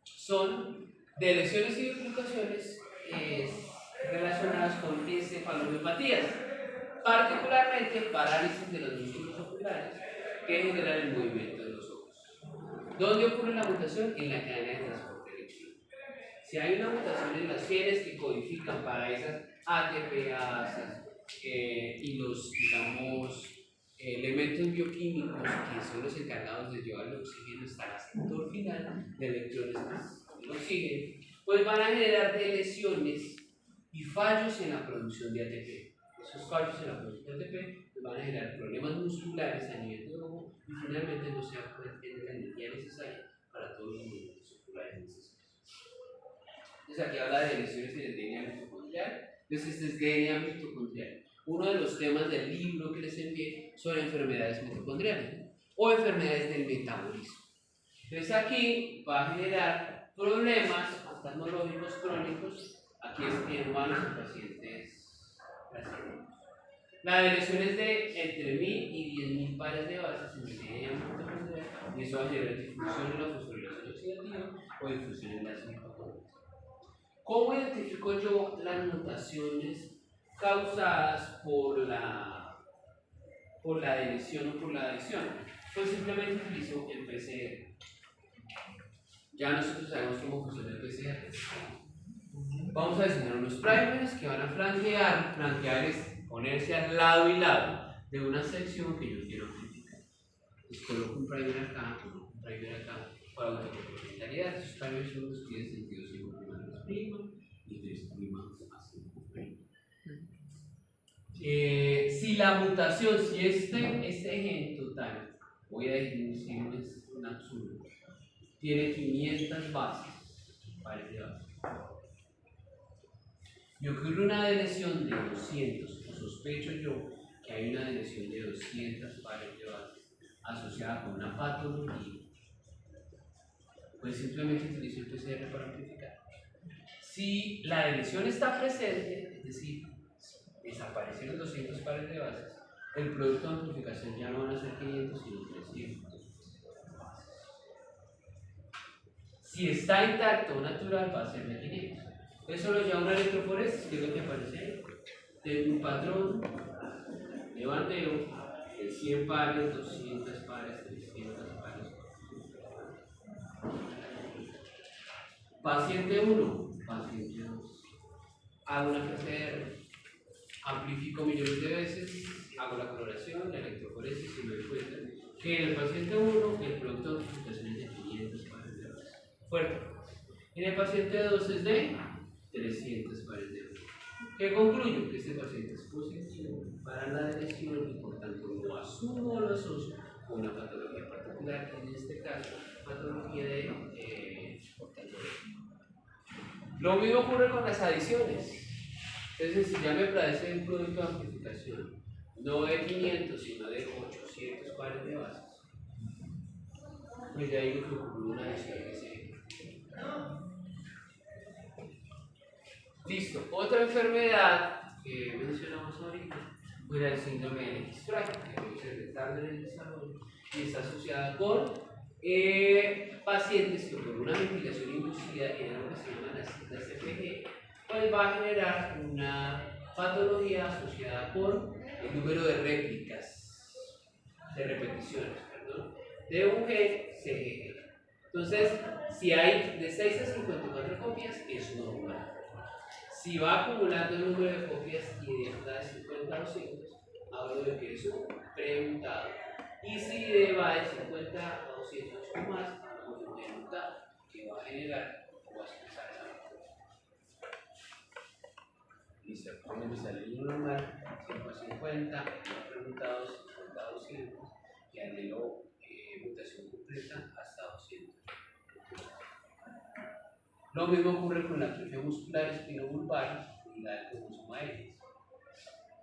A: son de lesiones y bifurcaciones relacionadas con encefalomiopatías, particularmente parálisis de los músculos oculares que generan el movimiento de los ojos. ¿Dónde ocurre la mutación? En la cadena de transporte eléctrico. Si hay una mutación en las genes que codifican para esas ATPasas y los, digamos, elementos bioquímicos que son los encargados de llevar el oxígeno hasta el receptor final de electrones del oxígeno, pues van a generar lesiones y fallos en la producción de ATP. Esos fallos en la producción de ATP van a generar problemas musculares a nivel de ojo y finalmente no se va a poder tener la energía necesaria para todos los movimientos oculares necesarios. Entonces aquí habla de lesiones en el DNA mitocondrial. Entonces este es DNA mitocondrial. Uno de los temas del libro que les envié son enfermedades mitocondriales, ¿no? O enfermedades del metabolismo. Entonces aquí va a generar problemas oftalmológicos crónicos. Aquí es en humanos y pacientes brasileños. La de lesiones de entre 1000 y 10.000 pares de bases en el DNA mitocondrial, y eso va a generar difusión en la fosforilación oxidativa o difusión en las mitocondrias. ¿Cómo identifico yo las mutaciones causadas por la deleción o por la adición? Pues simplemente utilizo el PCR. Ya nosotros sabemos cómo funciona el PCR. Vamos a diseñar unos primers que van a flanquear. Flanquear es ponerse al lado y lado de una sección que yo quiero amplificar. Entonces coloco un primer acá, coloco un primer acá para autocomplementariedad. Esos primers son los que tienen sentido 5' más prima y 3' más 5'. Si la mutación, si este eje en total, voy a decir un absurdo, tiene 500 bases, pares de bases, y ocurre una deleción de 200, o sospecho yo que hay una deleción de 200 pares de bases asociada con una patología, pues simplemente utilizo el PCR para amplificar. Si la deleción está presente, es decir, desaparecieron 200 pares de bases, el producto de amplificación ya no van a ser 500 sino 300. Si está intacto o natural va a ser de 500. Eso lo llama una electroforesis, que es lo que aparece ahí. Tengo un patrón de bandeo de 100 pares, 200 pares, 300 pares. Paciente 1, paciente 2. Hago una PCR, amplifico millones de veces, hago la coloración, la electroforesis y me doy cuenta que en el paciente 1 el producto de amplificación es de 500 pares de base. Fuerte. En el paciente 2 es de 300 pares de base. ¿Qué concluyo? Que este paciente es positivo para la deleción y por tanto lo asumo o lo asocio con una patología particular, en este caso, patología de Lo mismo ocurre con las adiciones. Entonces, si ya me parece un producto de amplificación, no de 500, sino de 800 pares de bases, pues ya digo que ocurre una adición que se... Listo. Otra enfermedad que mencionamos ahorita fue el síndrome de X-Fry, que es el retardo en el desarrollo y está asociada con pacientes que por una ventilación inducida en lo que se llama las CPG, pues va a generar una patología asociada con el número de réplicas, de repeticiones, perdón, de un gen CGG. Entonces, si hay de 6 a 54 copias, es normal. Si va acumulando el número de copias y de 50 a 200, hablo de que es un premutado. Y si va de 50 a 200 o más, hablamos de un demutado, que va a generar o va a expresar esa vacuna. Listo, vamos a empezar el libro normal, 100 a 50, premutados 50 a 200, y anhelo mutación completa hasta 200. Lo mismo ocurre con la atrofia muscular espinobulbar y la del cromosoma X.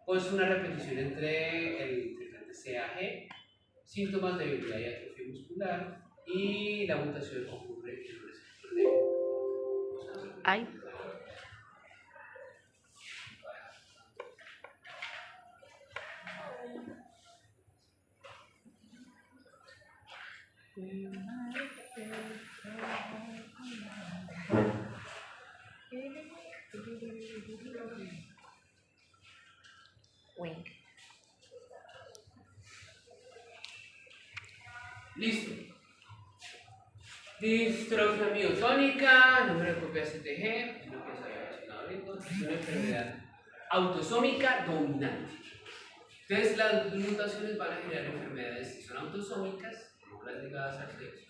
A: Pues una repetición entre el CAG, síntomas de debilidad y atrofia muscular, y la mutación ocurre en el receptor de...
D: Ay. Wink.
A: Listo. Distrofia miotónica, número de copias CTG, es lo que se había mencionado ahorita, es una enfermedad autosómica dominante. Entonces, las mutaciones van a generar enfermedades que son autosómicas, no las ligadas al sexo.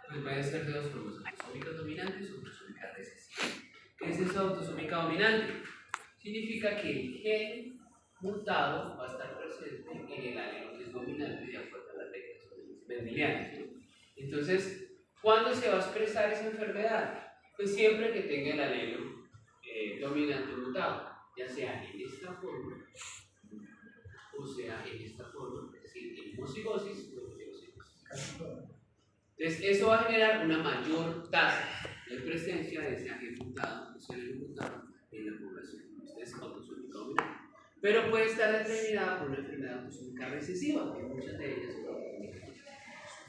A: Pues pueden ser de dos formas, autosómicas dominantes o autosómicas recesivas. ¿Qué es eso autosómica dominante? Significa que el gen mutado va a estar presente en el alelo que es dominante de acuerdo a las reglas mendelianas. Entonces, ¿cuándo se va a expresar esa enfermedad? Pues siempre que tenga el alelo dominante mutado, ya sea en esta forma o sea en esta forma, es decir, en homocigosis o en heterocigosis. Entonces, eso va a generar una mayor tasa de presencia de ese agente mutado, ese alelo mutado en la población. Esta es autosómica dominante. Pero puede estar determinada por una enfermedad autosómica recesiva, que muchas de ellas son autosómicas recesivas.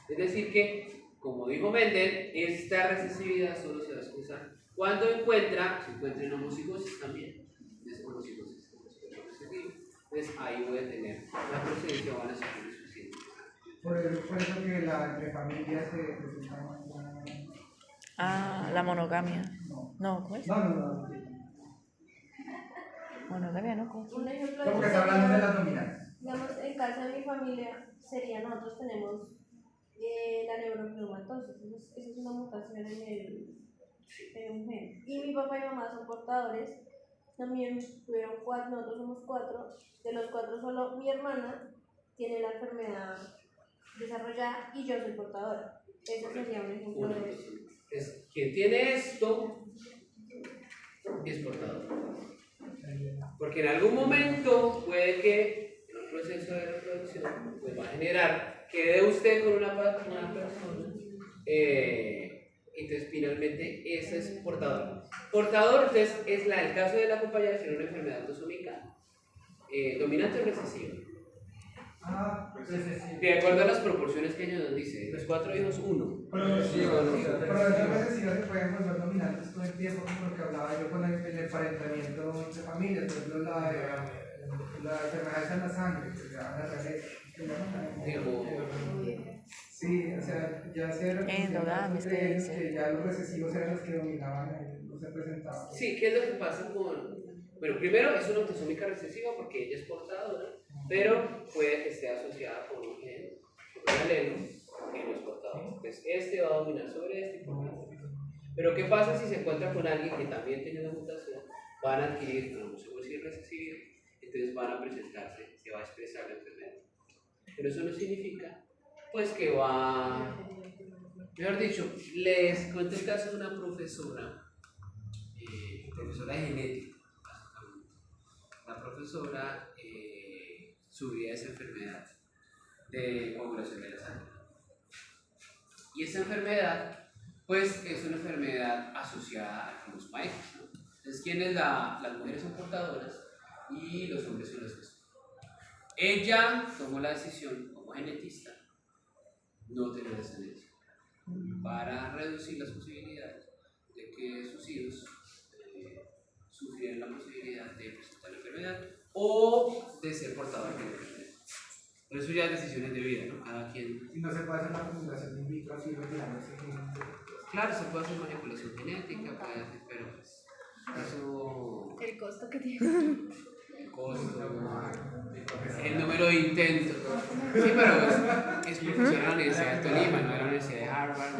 A: Es decir que, como dijo Mendel, esta recesividad solo se va a expresar cuando se encuentra en homocigosis también. Es homocigosis recesiva. Entonces ahí voy a tener la presencia, van a ser suficientes.
E: Por eso que la entre familias se presenta más.
D: Ah, la monogamia. No, ¿cómo es?
E: No.
D: Monogamia, ¿no? ¿Cómo?
C: Un ejemplo
E: ¿Cómo que
C: de
E: está hablando de las dominantes?
C: digamos, en casa de mi familia sería, nosotros tenemos la neurofibromatosis, esa es una mutación en un gen. Y mi papá y mamá son portadores, también tuvieron 4, nosotros somos 4, de los 4 solo mi hermana tiene la enfermedad desarrollada y yo soy portadora. Eso sería un ejemplo de eso.
A: Es quien tiene esto es portador. Porque en algún momento puede que en un proceso de reproducción pues va a generar que dé usted con una persona, entonces finalmente ese es portador. Portador entonces es el caso de la compañera tiene una enfermedad autosómica dominante o recesiva. De acuerdo a las proporciones que ella nos dice, los 4 hijos, 1.
E: Pero esas recesivas se pueden volver dominantes todo el tiempo, como lo que hablaba yo con el emparentamiento entre familias, por ejemplo la enfermedad en la sangre, que se llama la sí, o sea, ya se
D: endogamia,
E: que ya los recesivos eran los que dominaban, no se presentaban.
A: Sí, ¿qué es lo que pasa con...? Bueno, primero es una autosómica recesiva porque ella es portadora, pero puede que esté asociada con un gen, con un alelo que no es portador. Entonces, este va a dominar sobre este y por este. Pero ¿qué pasa si se encuentra con alguien que también tiene una mutación? Van a adquirir una homosexualidad recesiva, entonces van a presentarse, se va a expresar la enfermedad. Pero eso no significa, pues, que va... Mejor dicho, les cuento el caso de una profesora de genética. La profesora sufría esa enfermedad de coagulación de la sangre. Y esa enfermedad, pues, es una enfermedad asociada a los maestros, ¿no? Entonces, ¿quiénes las mujeres son portadoras y los hombres son los que son? Ella tomó la decisión, como genetista, no tener descendencia, para reducir las posibilidades de que sus hijos sufrieran la posibilidad de presentar la enfermedad o de ser portadores de la enfermedad. Pero eso ya es decisiones de vida, ¿no? Cada quien.
E: Y no se puede hacer una acumulación in vitro así retirando ese gen.
A: Claro, se puede hacer manipulación genética, puede hacer, pero pues eso.
C: El costo que tiene.
A: El costo, el número de intentos. Sí, pero es profesor de la Universidad de Tolima, no de la Universidad de Harvard.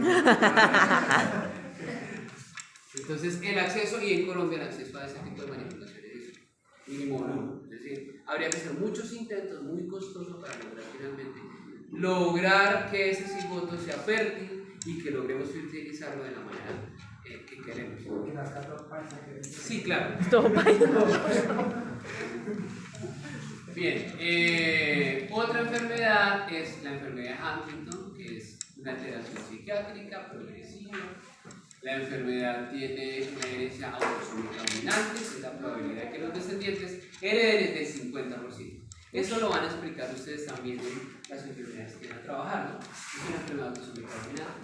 A: Entonces, el acceso, y en Colombia el acceso a ese tipo de manipulaciones es mínimo uno. Es decir, habría que hacer muchos intentos muy costosos para lograr finalmente lograr que ese cigoto sea fértil y que logremos fertilizarlo de la manera que queremos.
E: Y las
A: Sí, claro.
D: Todo paisa.
A: Bien, otra enfermedad es la enfermedad de Huntington, que es una alteración psiquiátrica progresiva. La enfermedad tiene una herencia autosómica dominante, que es la probabilidad de que los descendientes hereden del 50%. Eso lo van a explicar ustedes también en las enfermedades que van a trabajar, ¿no? Es una enfermedad autosómica dominante,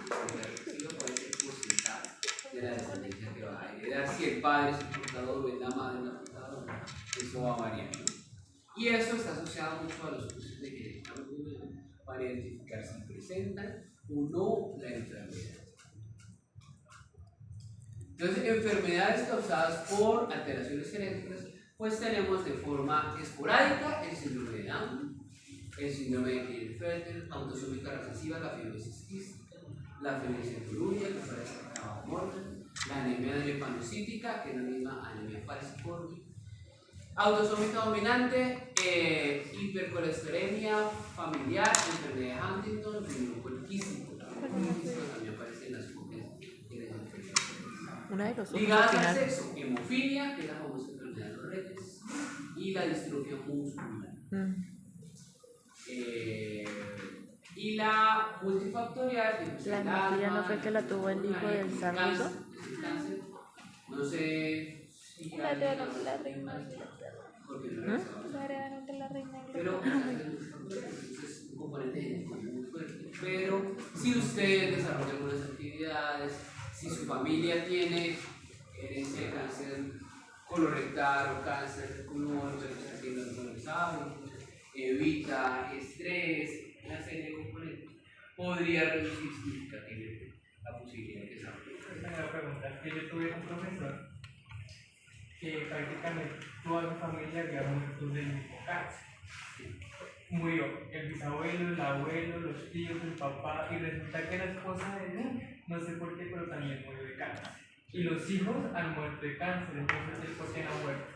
A: que puede ser porcentaje de la descendencia que va a heredar. Si el padre es el portador o es la madre la portadora, eso va a variar, ¿no? Y eso está asociado mucho a los cursos de genética para identificar si presentan o no la enfermedad. Entonces, enfermedades causadas por alteraciones genéticas, pues tenemos de forma esporádica el síndrome de Down, el síndrome de Klinefelter, autosómica recesiva, la fibrosis quística, la fenilcetonuria, la fibrosis Morgan, la anemia drepanocítica, que es la misma anemia falciforme, autosómica dominante, hipercolesterolemia familiar, enfermedad de Huntington, síndrome poliquístico. También aparece en las mujeres.
D: Una de los ojos al
A: Ligadas al
D: final.
A: sexo, hemofilia, que es la famosa enfermedad de los Reyes, y la distrofia muscular. Y la multifactorial,
D: La hemofilia no fue que la tuvo el hijo del Sarmiento.
A: No sé si
C: La heredaron la reina.
A: porque no la
C: La heredaron de la reina.
A: pero es un componente genético muy fuerte. Pero si usted desarrolla algunas actividades, si su familia tiene herencia de cáncer colorectal o cáncer de pulmón, pero está haciendo algunos hábitos, evita estrés, una serie de componentes, podría reducir significativamente la posibilidad de que se aplique.
B: Una pregunta, que yo tuve un profesor que prácticamente toda su familia había muerto del mismo cáncer. Murió el bisabuelo, el abuelo, los tíos, el papá, y resulta que la esposa de él, no sé por qué, pero también murió de cáncer. Y los hijos han muerto de cáncer, entonces él, ¿por qué no ha muerto?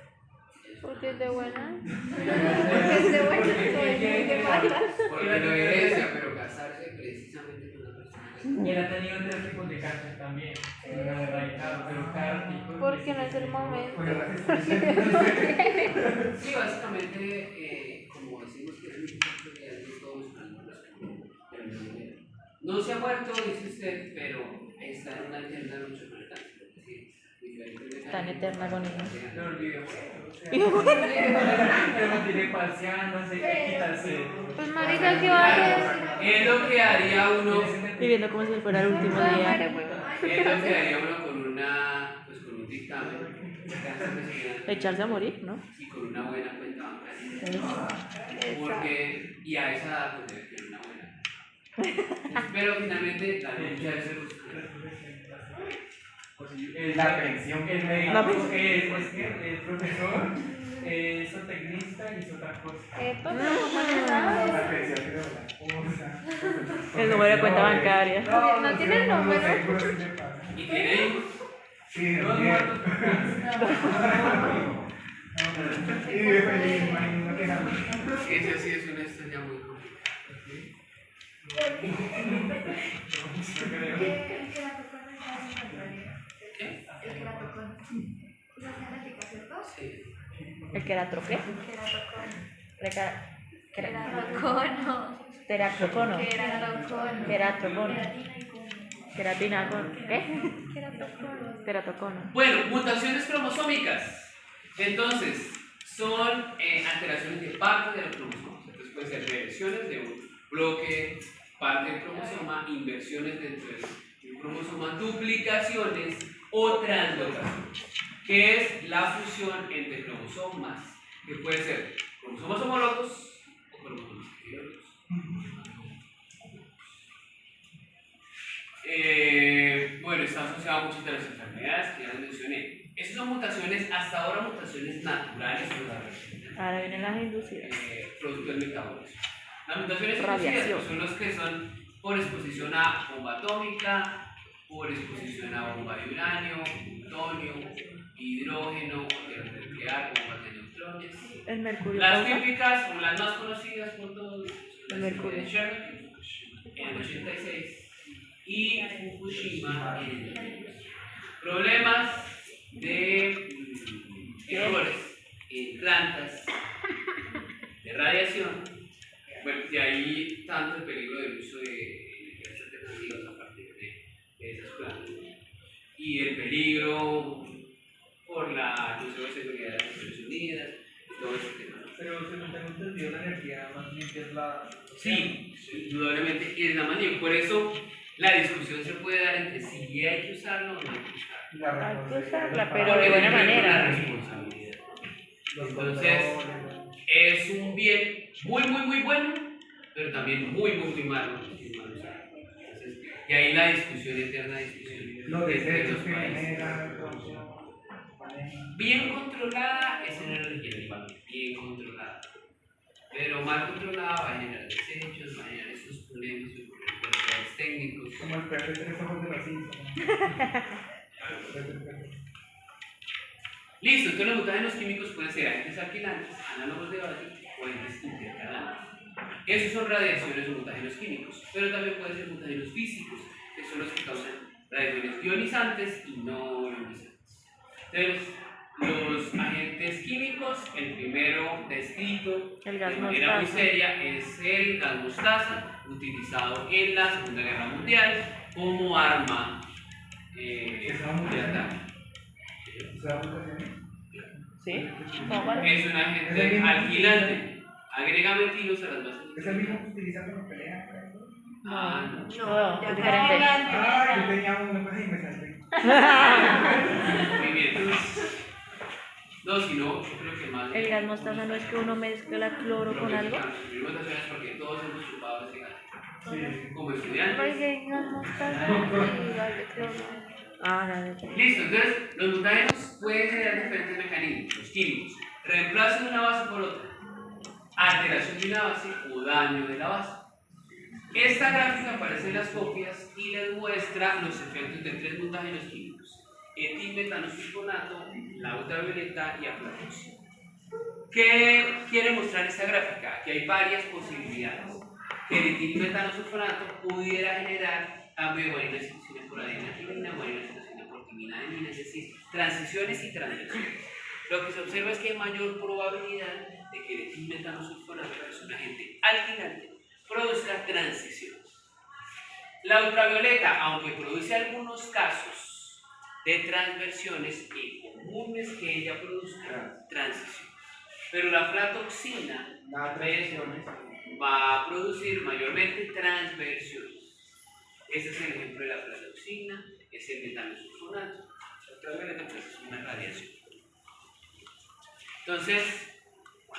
D: Porque es de buena.
C: Porque es de buena, soy muy de mala.
A: Porque lo herencia, pero casarse precisamente con la persona.
B: Y él ha tenido 3 tipos de cáncer también, no han erradicado, pero cada tipo.
D: Porque no es el momento.
A: Sí, básicamente, como decimos que es muy importante, todos no se ha muerto, dice usted, pero está en una eterna lucha con el cáncer.
D: Está en eterna agonía.
B: Me olvidé, pero no tiene paciencia, no sé qué quitarse.
D: Pues marica, ¿qué va a hacer?
A: Es lo que haría uno.
D: Viviendo como si fuera el último día.
A: Es lo que haría uno con un dictamen.
D: Echarse a morir, ¿no?
A: Y con una buena cuenta bancaria. Porque, y a esa edad pues debe tener una buena. Pero finalmente la lucha es
E: La pensión que
B: El médico es profesor, es zootecnista y es otra cosa.
E: La pensión que no
D: El número de cuenta bancaria.
C: No tiene el número.
A: y tiene hijos.
E: Sí,
B: Dos
E: bien.
B: muertos por cáncer.
E: Y vive feliz, imagínate.
A: Esa sí es una historia muy complicada. Sí.
D: El queratocono. Teratocono. Queratina con. ¿Qué? Teratocono.
A: Bueno, mutaciones cromosómicas. Entonces, son alteraciones de parte de los cromosomas. Entonces, pueden ser reversiones de un bloque, parte del cromosoma, inversiones dentro del cromosoma, duplicaciones o translocaciones, que es la fusión entre cromosomas, que pueden ser cromosomas homólogos o cromosomas heterólogos. Bueno, está asociado a muchas de las enfermedades que ya les mencioné. Estas son mutaciones, hasta ahora mutaciones naturales o la
D: Ahora vienen las inducidas.
A: producto del metabolismo. Las mutaciones
D: Radiación.
A: inducidas son los que son por exposición a bomba atómica, por exposición a bomba de uranio, plutonio, hidrógeno, nuclear, bombas de neutrones.
D: El mercurio.
A: Las
D: causa-
A: típicas, o las más conocidas por todos,
D: El mercurio.
A: Chernobyl en el 86 y Fukushima en el 2000. Problemas de errores en plantas, de radiación. Bueno, de ahí tanto el peligro del uso de energías alternativas a partir de esas plantas. Y el peligro por la Consejo de Seguridad de las Naciones Unidas, todo ese tema.
B: Pero según tengo entendido, la energía más limpia es la.
A: Sí, indudablemente, y es la manera. Por eso la discusión se puede dar entre si hay que usarlo o no hay que usarlo.
D: Hay que usarla, pero
A: Porque
D: de buena
A: tiene que ver con la
D: manera.
A: responsabilidad. Entonces, es un bien muy bueno, pero también muy malo. Entonces, y ahí la discusión, eterna discusión.
E: Los
A: entre
E: desechos
A: los
E: que
A: países.
E: generan.
A: Bien controlada es energía limpia, bien controlada. Pero mal controlada va a generar desechos, va a generar esos problemas problemas técnicos.
E: Como el perro de 3 ojos de los Simpsons.
A: Listo, entonces los mutágenos químicos pueden ser agentes alquilantes, análogos de Bacillus o agentes intercalantes. Esos son radiaciones o mutágenos químicos, pero también pueden ser mutágenos físicos, que son los que causan radiaciones ionizantes y no ionizantes. Entonces, los agentes químicos, el primero descrito
D: El
A: de
D: gas
A: manera muy
D: mostaza.
A: seria es el gas mostaza, utilizado en la Segunda Guerra Mundial como arma de ataque.
D: ¿Sí? ¿Cómo para?
A: Es un agente alquilante, agrega metilos a las bases.
E: Es el mismo que utilizan cuando pelean.
A: Ah, no.
D: No,
C: ya
D: es diferente.
E: Ah, yo tenía uno, pues y me salté.
A: Muy bien. No, si no, yo creo que más.
D: El gas mostaza no es que uno mezcla cloro con algo.
A: Porque todos hemos chupado ese gas.
E: Sí.
A: Como estudiantes. estudiantes.
D: Ah,
A: Listo, entonces los mutagénos pueden generar diferentes mecanismos químicos. Reemplazo de una base por otra, alteración de una base o daño de la base. Esta gráfica aparece en las copias y les muestra los efectos de 3 mutagénos químicos: etilmetanosulfonato, la ultravioleta y aflatoxina. ¿Qué quiere mostrar esta gráfica? Que hay varias posibilidades. Que el etilmetanosulfonato pudiera generar cambio de guanina citosina por adenina, guanina citosina por timina adenina, es decir, transiciones y transversiones. Lo que se observa es que hay mayor probabilidad de que el etilmetanosulfonato, que es un agente alquilante, produzca transiciones. La ultravioleta, aunque produce algunos casos de transversiones, es común es que ella produzca transiciones. Pero la aflatoxina va a producir mayormente transversiones. Este es el ejemplo de la aflatoxina, es el metanosulfonato. La ultravioleta pues, es una radiación. Entonces,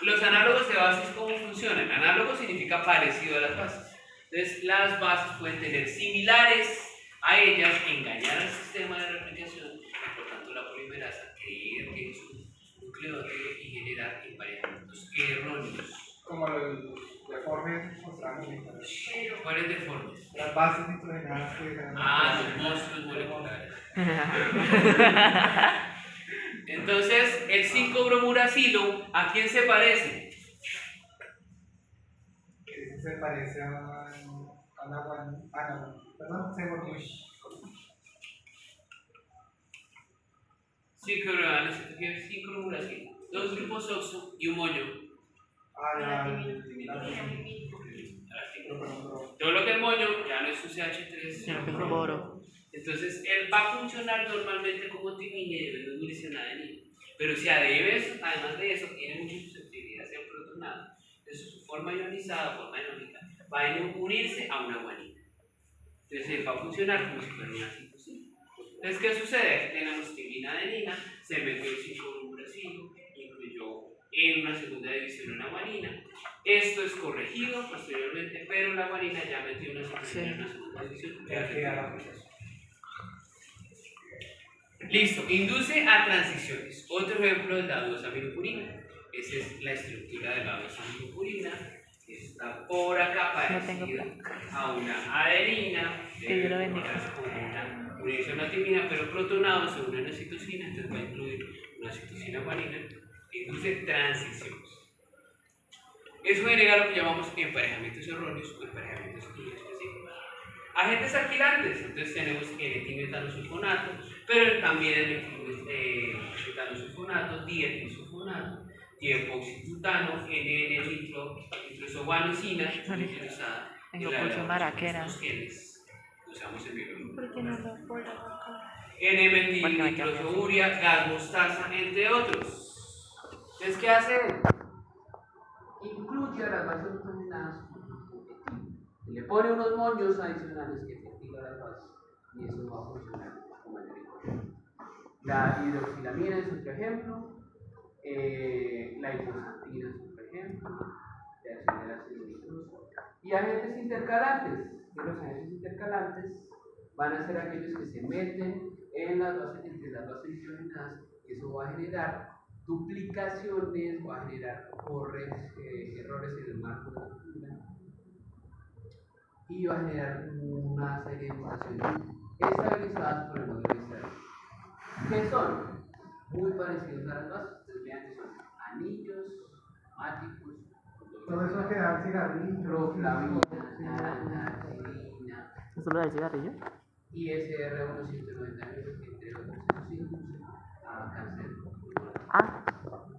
A: los análogos de bases, ¿cómo funcionan? Análogo significa parecido a las bases. Entonces, las bases pueden tener similares a ellas, engañar al sistema de replicación, y por tanto la polimerasa creer que es un nucleótido y generar emparejamientos erróneos.
E: Como los deformes mostramos.
A: ¿Cuáles deformes?
E: Las bases nitrogenadas que
A: Los monstruos moleculares. Entonces, el 5-bromuracilo, ¿a quién se parece?
E: Ese se parece a una guanina. Perdón, se volvió.
A: 5-bromuracilo. 2 grupos oxo y un moño. Todo lo que es moño ya no es un CH3.
D: boro.
A: Entonces, él va a funcionar normalmente como timina y debe unirse a una adenina. Pero si además de eso, tiene mucha susceptibilidad a ser protonado, entonces su forma ionizada, forma iónica, va a unirse a una guanina. Entonces, él va a funcionar como si fuera una citosina. Entonces, ¿qué sucede? Aquí tenemos timina adenina, se metió el 5-bromuracilo, incluyó en una segunda división una guanina. Esto es corregido posteriormente, pero la guanina ya metió una citosina en una segunda división. Listo, induce a transiciones. Otro ejemplo es la 2-aminopurina. Esa es la estructura de la 2-aminopurina. Está por acá parecida a una adenina.
D: Que Dios lo bendiga.
A: Unirse a una timina, pero protonado se une a una citosina, entonces va a incluir una citosina guanina. Induce transiciones. Eso genera lo que llamamos emparejamientos erróneos o emparejamientos inespecíficos. Agentes alquilantes, entonces tenemos el etilmetanosulfonato, pero también el metanosulfonato, dietilsulfonato, diepoxibutano, nitrosoguanosina, utilizada en la elaboración de los genes que usamos en biología.
C: ¿Por qué no lo ponen acá?
A: N-metilnitrosouria, gas mostaza, entre otros. Entonces, ¿qué hace él? Incluye a las bases nitrogenadas y le pone unos moños adicionales que fertilan las bases y eso va a funcionar con mayor importancia. La hidroxilamina es otro ejemplo, la hipoxantina es otro ejemplo, reacción del ácido nitroso. Y agentes intercalantes, que los agentes intercalantes van a ser aquellos que se meten en las bases, entre las bases nitrogenadas, y eso va a generar duplicaciones, va a generar errores en el marco de la estructura y va a generar una serie de mutaciones estabilizadas por el modelo de Israel. ¿Qué son? Muy parecidos a las bases. Ustedes vean que son anillos, máticos,
E: todo eso que da cigarrillo,
A: proflavina, arginina,
D: ¿No solo del cigarrillo?
A: y SR199, entre otros, eso sí induce a cáncer.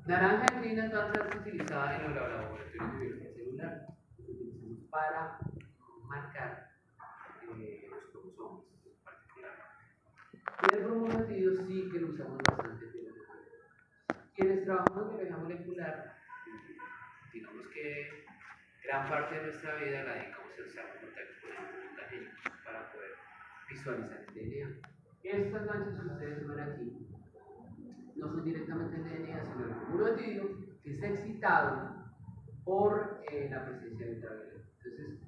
A: Naranja engrina va a ser utilizada en los laboratorios de biología celular. Lo utilizamos para marcar los cromosomas en particular. Y el bromonacido sí que lo usamos bastante en biología. Quienes trabajamos en biología molecular, digamos que gran parte de nuestra vida la dedicamos a estar en contacto con el mutagénicos para poder visualizar el DNA. Estas manchas que ustedes ven aquí no son directamente el DNA, sino el bromonacido que está excitado por la presencia de ultravioleta. Entonces,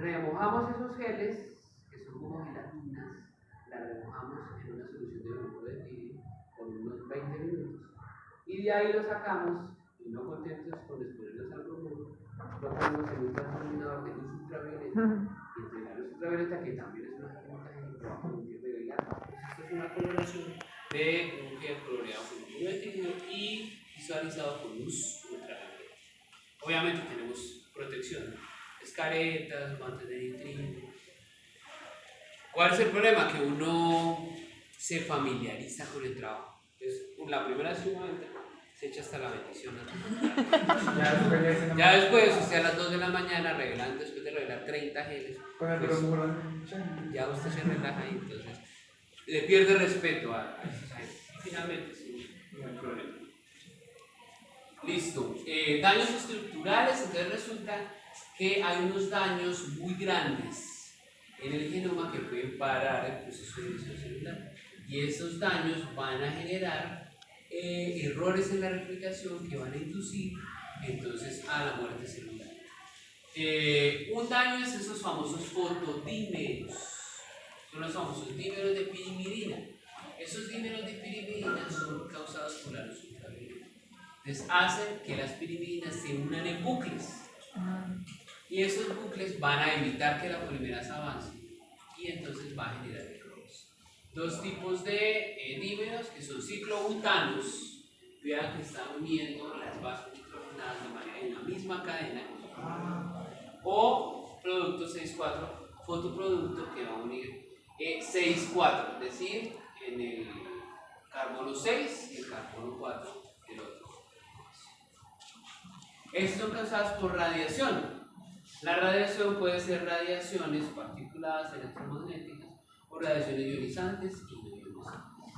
A: Remojamos esos geles, que son como gelatinas, las remojamos en una solución de bromuro de vidrio por unos 20 minutos. Y de ahí lo sacamos, y no contentos con exponerlos al bromuro, lo ponemos en un transformador de luz ultravioleta. Y entre la luz ultravioleta, que también es una herramienta de trabajo de revelado, esto es una coloración de un gel coloreado con vidrio y visualizado con luz ultravioleta. Obviamente tenemos protección, caretas, guantes de nitrilo. ¿Cuál es el problema? Que uno se familiariza con el trabajo. Entonces, la primera vez que uno entra, se echa hasta la bendición. Ya después, usted a las 2 de la mañana, revelando, después de revelar 30 geles,
E: Con el
A: pues,
E: bromuro.
A: ya usted se relaja y entonces le pierde respeto a esos geles. Y finalmente, sí, no hay problema. Listo. Daños estructurales, entonces resulta que hay unos daños muy grandes en el genoma que pueden parar el proceso de división celular, y esos daños van a generar errores en la replicación que van a inducir entonces a la muerte celular. Un daño es esos famosos fotodímeros, son los famosos dímeros de pirimidina. Esos dímeros de pirimidina son causados por la luz ultravioleta, entonces hacen que las pirimidinas se unan en bucles. Y esos bucles van a evitar que la polimerasa avance y entonces va a generar errores. Dos tipos de dímeros que son ciclobutanos. Vean que están uniendo las bases nitrogenadas de manera en la misma cadena. O producto 6,4, fotoproducto que va a unir 6,4, es decir, en el carbono 6 y el carbono 4 del otro. Estos son causados por radiación. La radiación puede ser radiaciones particuladas electromagnéticas o radiaciones ionizantes y no ionizantes.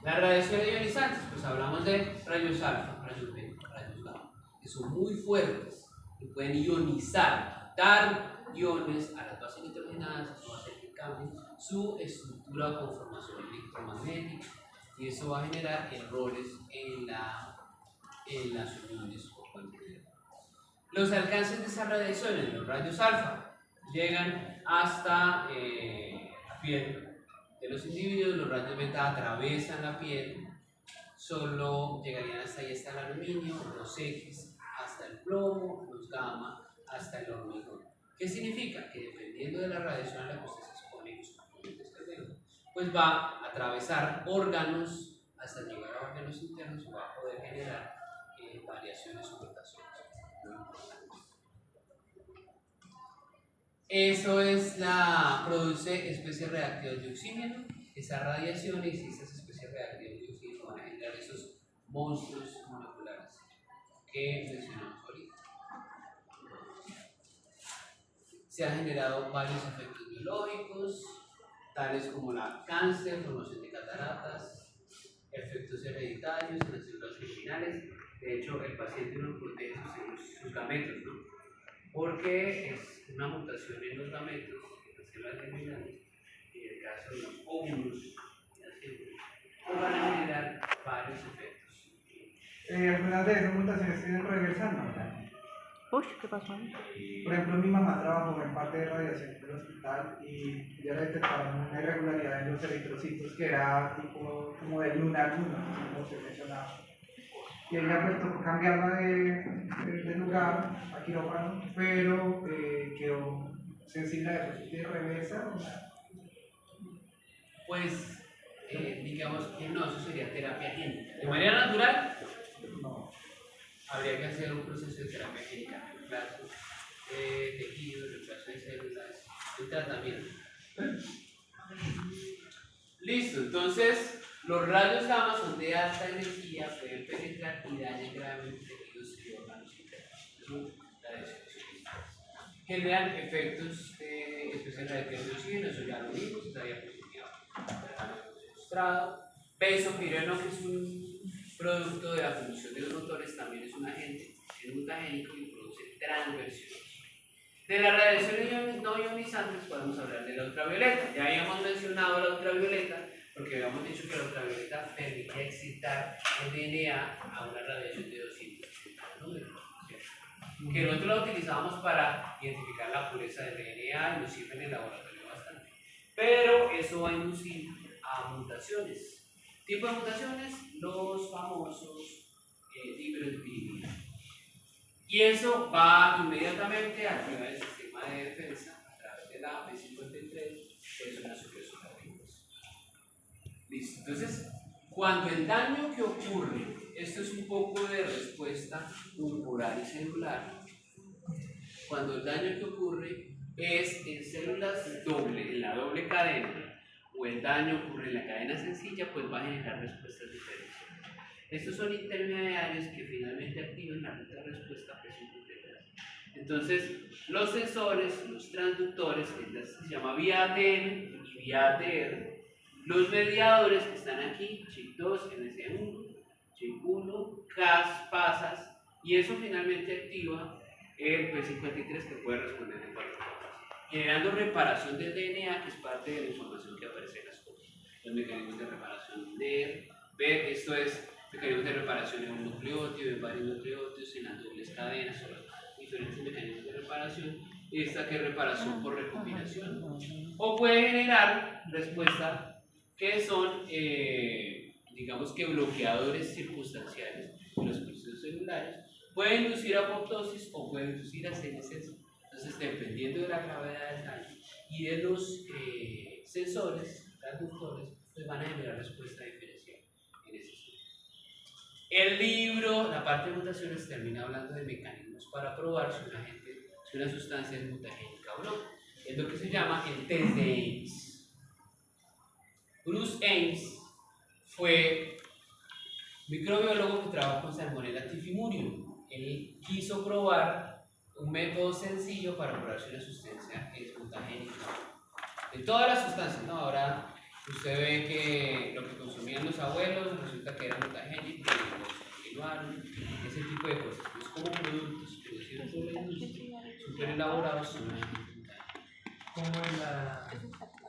A: Las radiaciones ionizantes, pues hablamos de rayos alfa, rayos beta, rayos gamma, que son muy fuertes y pueden ionizar, dar iones a las bases nitrogenadas, eso va a hacer que cambie su estructura o conformación electromagnética, y eso va a generar errores en las uniones o cualquier. Los alcances de esas radiaciones, los rayos alfa, llegan hasta la piel de los individuos. Los rayos beta atravesan la piel, solo llegarían hasta ahí, hasta el aluminio, los X hasta el plomo, los gamma hasta el hormigón. ¿Qué significa? Que dependiendo de la radiación a la que usted se expone en sus componentes cardíacos, pues va a atravesar órganos hasta llegar a órganos internos y va a poder generar variaciones o mutaciones. Eso produce especies reactivas de oxígeno. Esas radiaciones y esas especies reactivas de oxígeno van a generar esos monstruos moleculares que mencionamos ahorita. Se han generado varios efectos biológicos, tales como la cáncer, formación de cataratas, efectos hereditarios en las células germinales. De hecho, el paciente no protege sus gametos, ¿no? Porque es una mutación en los gametos, en las células germinales, y en el caso de los óvulos, van a generar varios efectos.
E: Algunas de esas mutaciones tienen reversa, ¿no?
D: Uy, ¿qué pasó?
E: Por ejemplo, mi mamá trabajó en parte de radiación del hospital y ella le detectaron una irregularidad en los eritrocitos que era tipo como de luna, como se mencionaba. Y ella pues tocó cambiarla de lugar a quirófano, pero quedó sensible a eso. ¿Tiene reversa o nada?
A: Pues, digamos que no, eso sería terapia génica. De manera natural,
E: No.
A: habría que hacer un proceso de terapia génica, reemplazo de tejidos, reemplazo de células, de tratamiento. Listo, entonces los rayos gamma son de alta energía, pueden penetrar y dañan gravemente tejidos y órganos internos. Generan efectos de especial reactivos de oxígeno, eso ya lo vimos, esa diapositiva mostrado. Benzopireno, que es un producto de la función de los motores, también es un agente mutagénico y produce transversiones. De las radiaciones no ionizantes podemos hablar de la ultravioleta. Ya habíamos mencionado la ultravioleta porque habíamos dicho que la ultravioleta permitía excitar el DNA a una radiación de 260 números. que nosotros la utilizábamos para identificar la pureza del DNA y nos sirve en el laboratorio bastante. Pero eso va a inducir a mutaciones. ¿Tipo de mutaciones? Los famosos fibrotibios. Y eso va inmediatamente a activar el sistema de defensa a través de la B53, que es una supresora de virus. Listo. Entonces, cuando el daño que ocurre, esto es un poco de respuesta tumoral y celular, cuando el daño que ocurre es en células doble, en la doble cadena, o el daño ocurre en la cadena sencilla, pues va a generar respuestas diferentes. Estos son intermediarios que finalmente activan la ruta de respuesta presión-integral. Entonces, los sensores, los transductores, que se llama vía ATN y vía ATR, los mediadores que están aquí, CHIP2, MC1, CHIP1, CAS, PASAS, y eso finalmente activa el P53 que puede responder en 4 capas, generando reparación del DNA, que es parte de la información que aparece en las cosas. Los mecanismos de reparación de B, esto es mecanismos de reparación en un nucleótido, en varios nucleótidos, en las dobles cadenas, o los diferentes mecanismos de reparación. Esta que es reparación por recombinación, o puede generar respuesta que son, digamos que bloqueadores circunstanciales de los procesos celulares. Puede inducir apoptosis o puede inducir a senescencia. Entonces, dependiendo de la gravedad del daño y de los sensores, transductores, pues van a generar respuesta diferencial en ese sentido. El libro, la parte de mutaciones, termina hablando de mecanismos para probar si una sustancia es mutagénica o no. Es lo que se llama el test de Ames. Bruce Ames fue microbiólogo que trabajó con Salmonella typhimurium. Él quiso probar un método sencillo para probar si una sustancia es mutagénica. De todas las sustancias, ¿no? Ahora usted ve que lo que consumían los abuelos resulta que era mutagénico, y lo continuaron, ese tipo de cosas. Pues como productos producidos por la industria, súper elaborados, son
B: como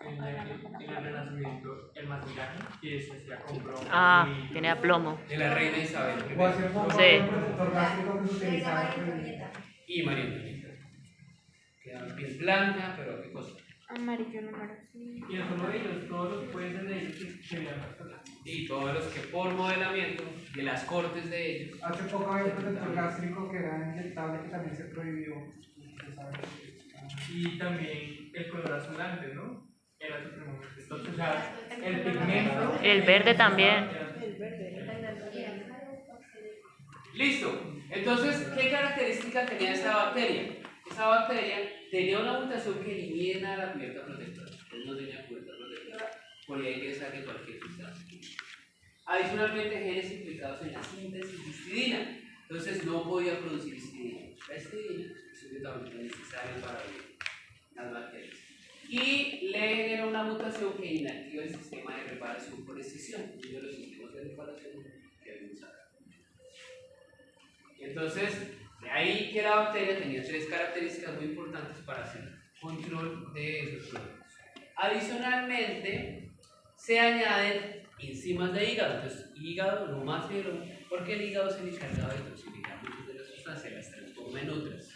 B: en el Renacimiento, el maquillaje que se hacía con plomo.
D: Ah, tiene plomo.
A: de la reina Isabel
E: O hacer
A: I.
E: como
D: Sí.
E: el protector gástrico que se utilizaba
A: Y María Antonieta. Queda piel blanca, pero qué cosa.
C: Amarillo, no amarillo.
B: Y no solo ellos, todos los jueces de ellos que veían las cosas.
A: Y todos los que por modelamiento de las cortes de ellos.
E: Hace poco había un protector gástrico que era inyectable que también se prohibió.
B: Y también el color azulante, ¿no? Era supremamente. Entonces, o sea, el pigmento.
D: El verde también.
C: El verde, la ganadería.
A: Listo. Entonces, ¿qué característica tenía esa bacteria? Esa bacteria tenía una mutación que elimina la cubierta protectora. Él no tenía cubierta protectora, por ahí que saque cualquier sustancia. Adicionalmente, genes implicados en la síntesis de histidina. Entonces, no podía producir histidina. La histidina es absolutamente necesaria para vivir las bacterias. Y le genera una mutación que inactiva el sistema de reparación por escisión, uno de los sistemas de reparación que vimos acá. Entonces, de ahí que la bacteria tenía 3 características muy importantes para hacer control de esos productos. Adicionalmente, se añaden enzimas de hígado. Entonces, hígado no más hierro, porque el hígado es el encargado de toxificar muchas de las sustancias, las transforma en otras.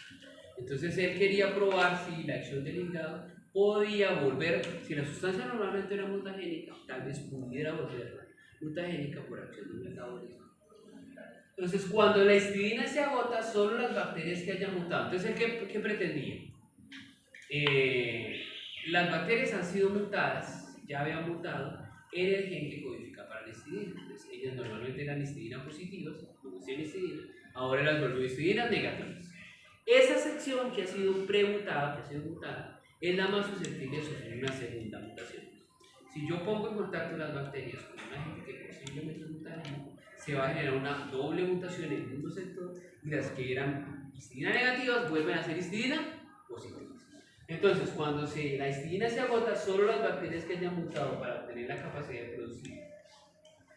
A: Entonces, él quería probar si la acción del hígado podía volver, si la sustancia normalmente era mutagénica, tal vez pudiera volverla mutagénica por acción de un metabolismo. Entonces, cuando la histidina se agota, solo las bacterias que hayan mutado. Entonces, ¿qué pretendía? Las bacterias han sido mutadas, ya habían mutado en el gen que codifica para la histidina. Entonces, ellas normalmente eran histidina positivas, producían histidina, ahora las volvió histidinas negativas. Esa sección que ha sido premutada, que ha sido mutada, es la más susceptible de sufrir una segunda mutación. Si yo pongo en contacto las bacterias con un agente que posiblemente es mutagénico, se va a generar una doble mutación en el mismo sector y las que eran histidina negativas vuelven a ser histidina positivas. Entonces, cuando la histidina se agota, solo las bacterias que hayan mutado para obtener la capacidad de producir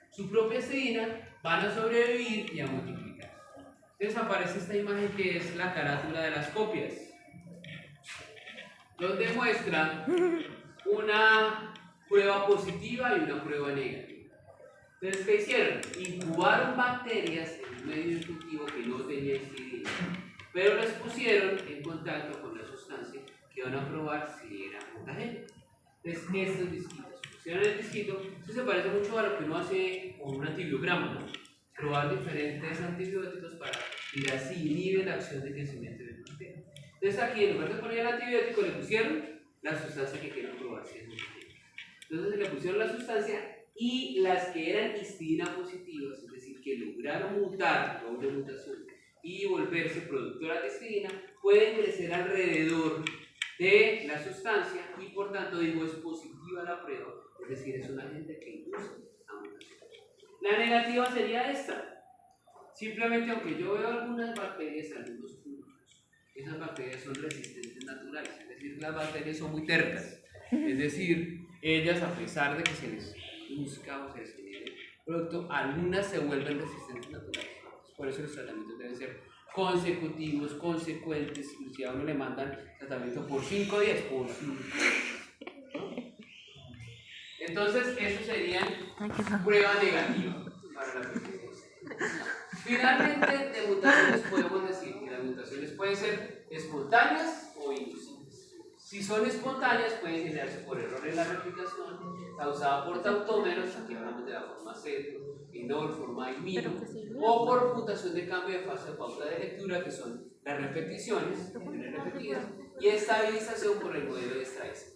A: su propia histidina van a sobrevivir y a multiplicar. Entonces aparece esta imagen que es la carátula de las copias, donde muestra una prueba positiva y una prueba negativa. Entonces, ¿qué hicieron? Incubaron bacterias en un medio cultivo que no tenía histidina, pero los pusieron en contacto con la sustancia que van a probar si era mutagénica. Entonces, estos disquitos, pusieron el disquito, eso se parece mucho a lo que uno hace con un antibiograma, ¿no? Probar diferentes antibióticos para mirar si inhiben la acción de crecimiento del bacteria. Entonces, aquí en lugar de poner el antibiótico, le pusieron la sustancia que quieren probar si es mutagénica. Entonces, le pusieron la sustancia y las que eran histidina positivas, es decir, que lograron mutar, doble mutación, y volverse productoras de histidina, pueden crecer alrededor de la sustancia y por tanto digo es positiva la prueba, es decir, es un agente que induce a mutación. La negativa sería esta. Simplemente aunque yo veo algunas bacterias, algunos puntos, esas bacterias son resistentes naturales, es decir, las bacterias son muy tercas, es decir, ellas a pesar de que se les busca o se les genere producto, algunas se vuelven resistentes naturales. Por eso los tratamientos deben ser consecutivos, consecuentes, inclusive a uno le mandan tratamiento por 5 días, por 5 días, ¿no? Entonces, eso sería prueba negativa para la persistencia. Finalmente, de mutaciones podemos decir que las mutaciones pueden ser espontáneas o inducidas. Si son espontáneas, pueden generarse por error en la replicación, causada por tautómeros, aquí hablamos de la forma ceto, enol, forma imino, o por mutación de cambio de fase de pauta de lectura, que son las repeticiones, repetidas, y estabilización por el modelo de Streisand.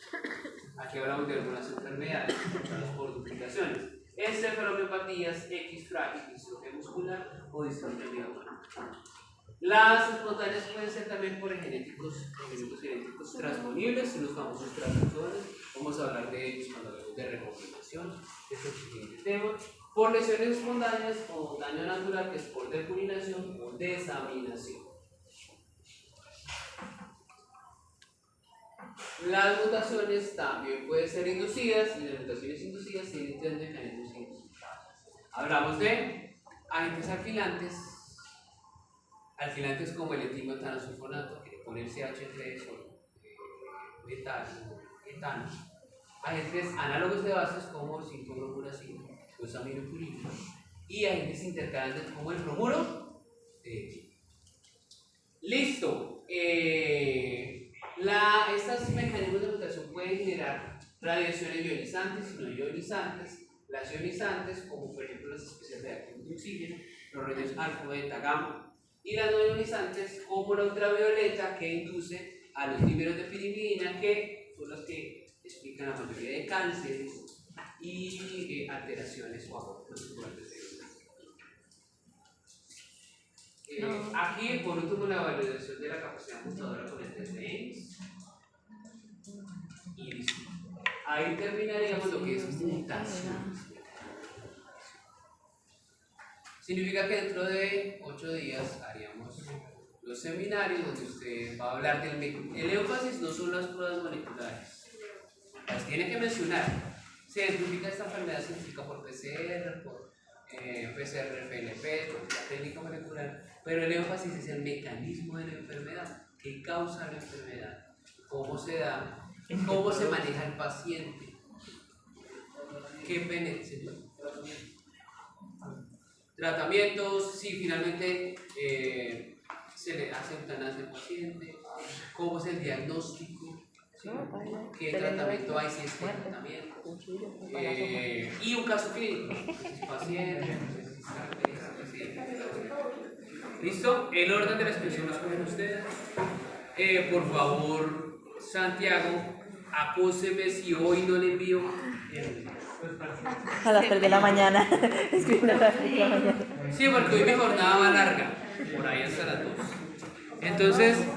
A: Aquí hablamos de algunas enfermedades, por duplicaciones, encefalomiopatías, X frágil, distrofia muscular o distrofia miohumana. Las espontáneas pueden ser también por elementos genéticos transponibles, los famosos transductores. Vamos a hablar de ellos cuando hablemos de recombinación, este es el siguiente tema. Por lesiones espontáneas o daño natural, que es por depurinación o desaminación. Las mutaciones también pueden ser inducidas y las mutaciones inducidas tienen tres mecanismos identificados. Hablamos de agentes alquilantes. Alquilantes como el etilmetaanosulfonato, que le pone el CH3 o etano. Agentes análogos de bases como el 5-bromuracilo, los aminopurinos. Y agentes intercalantes como el bromuro de etileno. Listo. Estos mecanismos de mutación pueden generar radiaciones ionizantes y no ionizantes. Las ionizantes, como por ejemplo las especies reactivas de oxígeno, los rayos alfa, beta, gamma. Y las no ionizantes como la ultravioleta, que induce a los dímeros de pirimidina, que son las que explican la mayoría de cánceres y alteraciones o abortos durante el aquí, por último, la validación de la capacidad mutadora con el test de Ames. Y listo. Ahí terminaríamos lo que es mutación. Significa que dentro de 8 días haríamos los seminarios donde usted va a hablar del método. El énfasis no son las pruebas moleculares, las tiene que mencionar. Se identifica esta enfermedad científica por PCR, por PCR-FNP, por la técnica molecular, pero el énfasis es el mecanismo de la enfermedad, qué causa la enfermedad, cómo se da, cómo se maneja el paciente, qué penetra. Tratamientos, si finalmente se le hace eutanasia al paciente, cómo es el diagnóstico, ¿sí? Qué tratamiento hay, si es que hay tratamiento, y un caso clínico, paciente, ¿listo? El orden de la expresión lo escogen ustedes. Por favor, Santiago, acóseme si hoy no le envío
D: A las 3 de la mañana. Escribiendo a las 3 de la mañana.
A: Sí, porque hoy mi jornada va larga, por ahí hasta las 2. Entonces,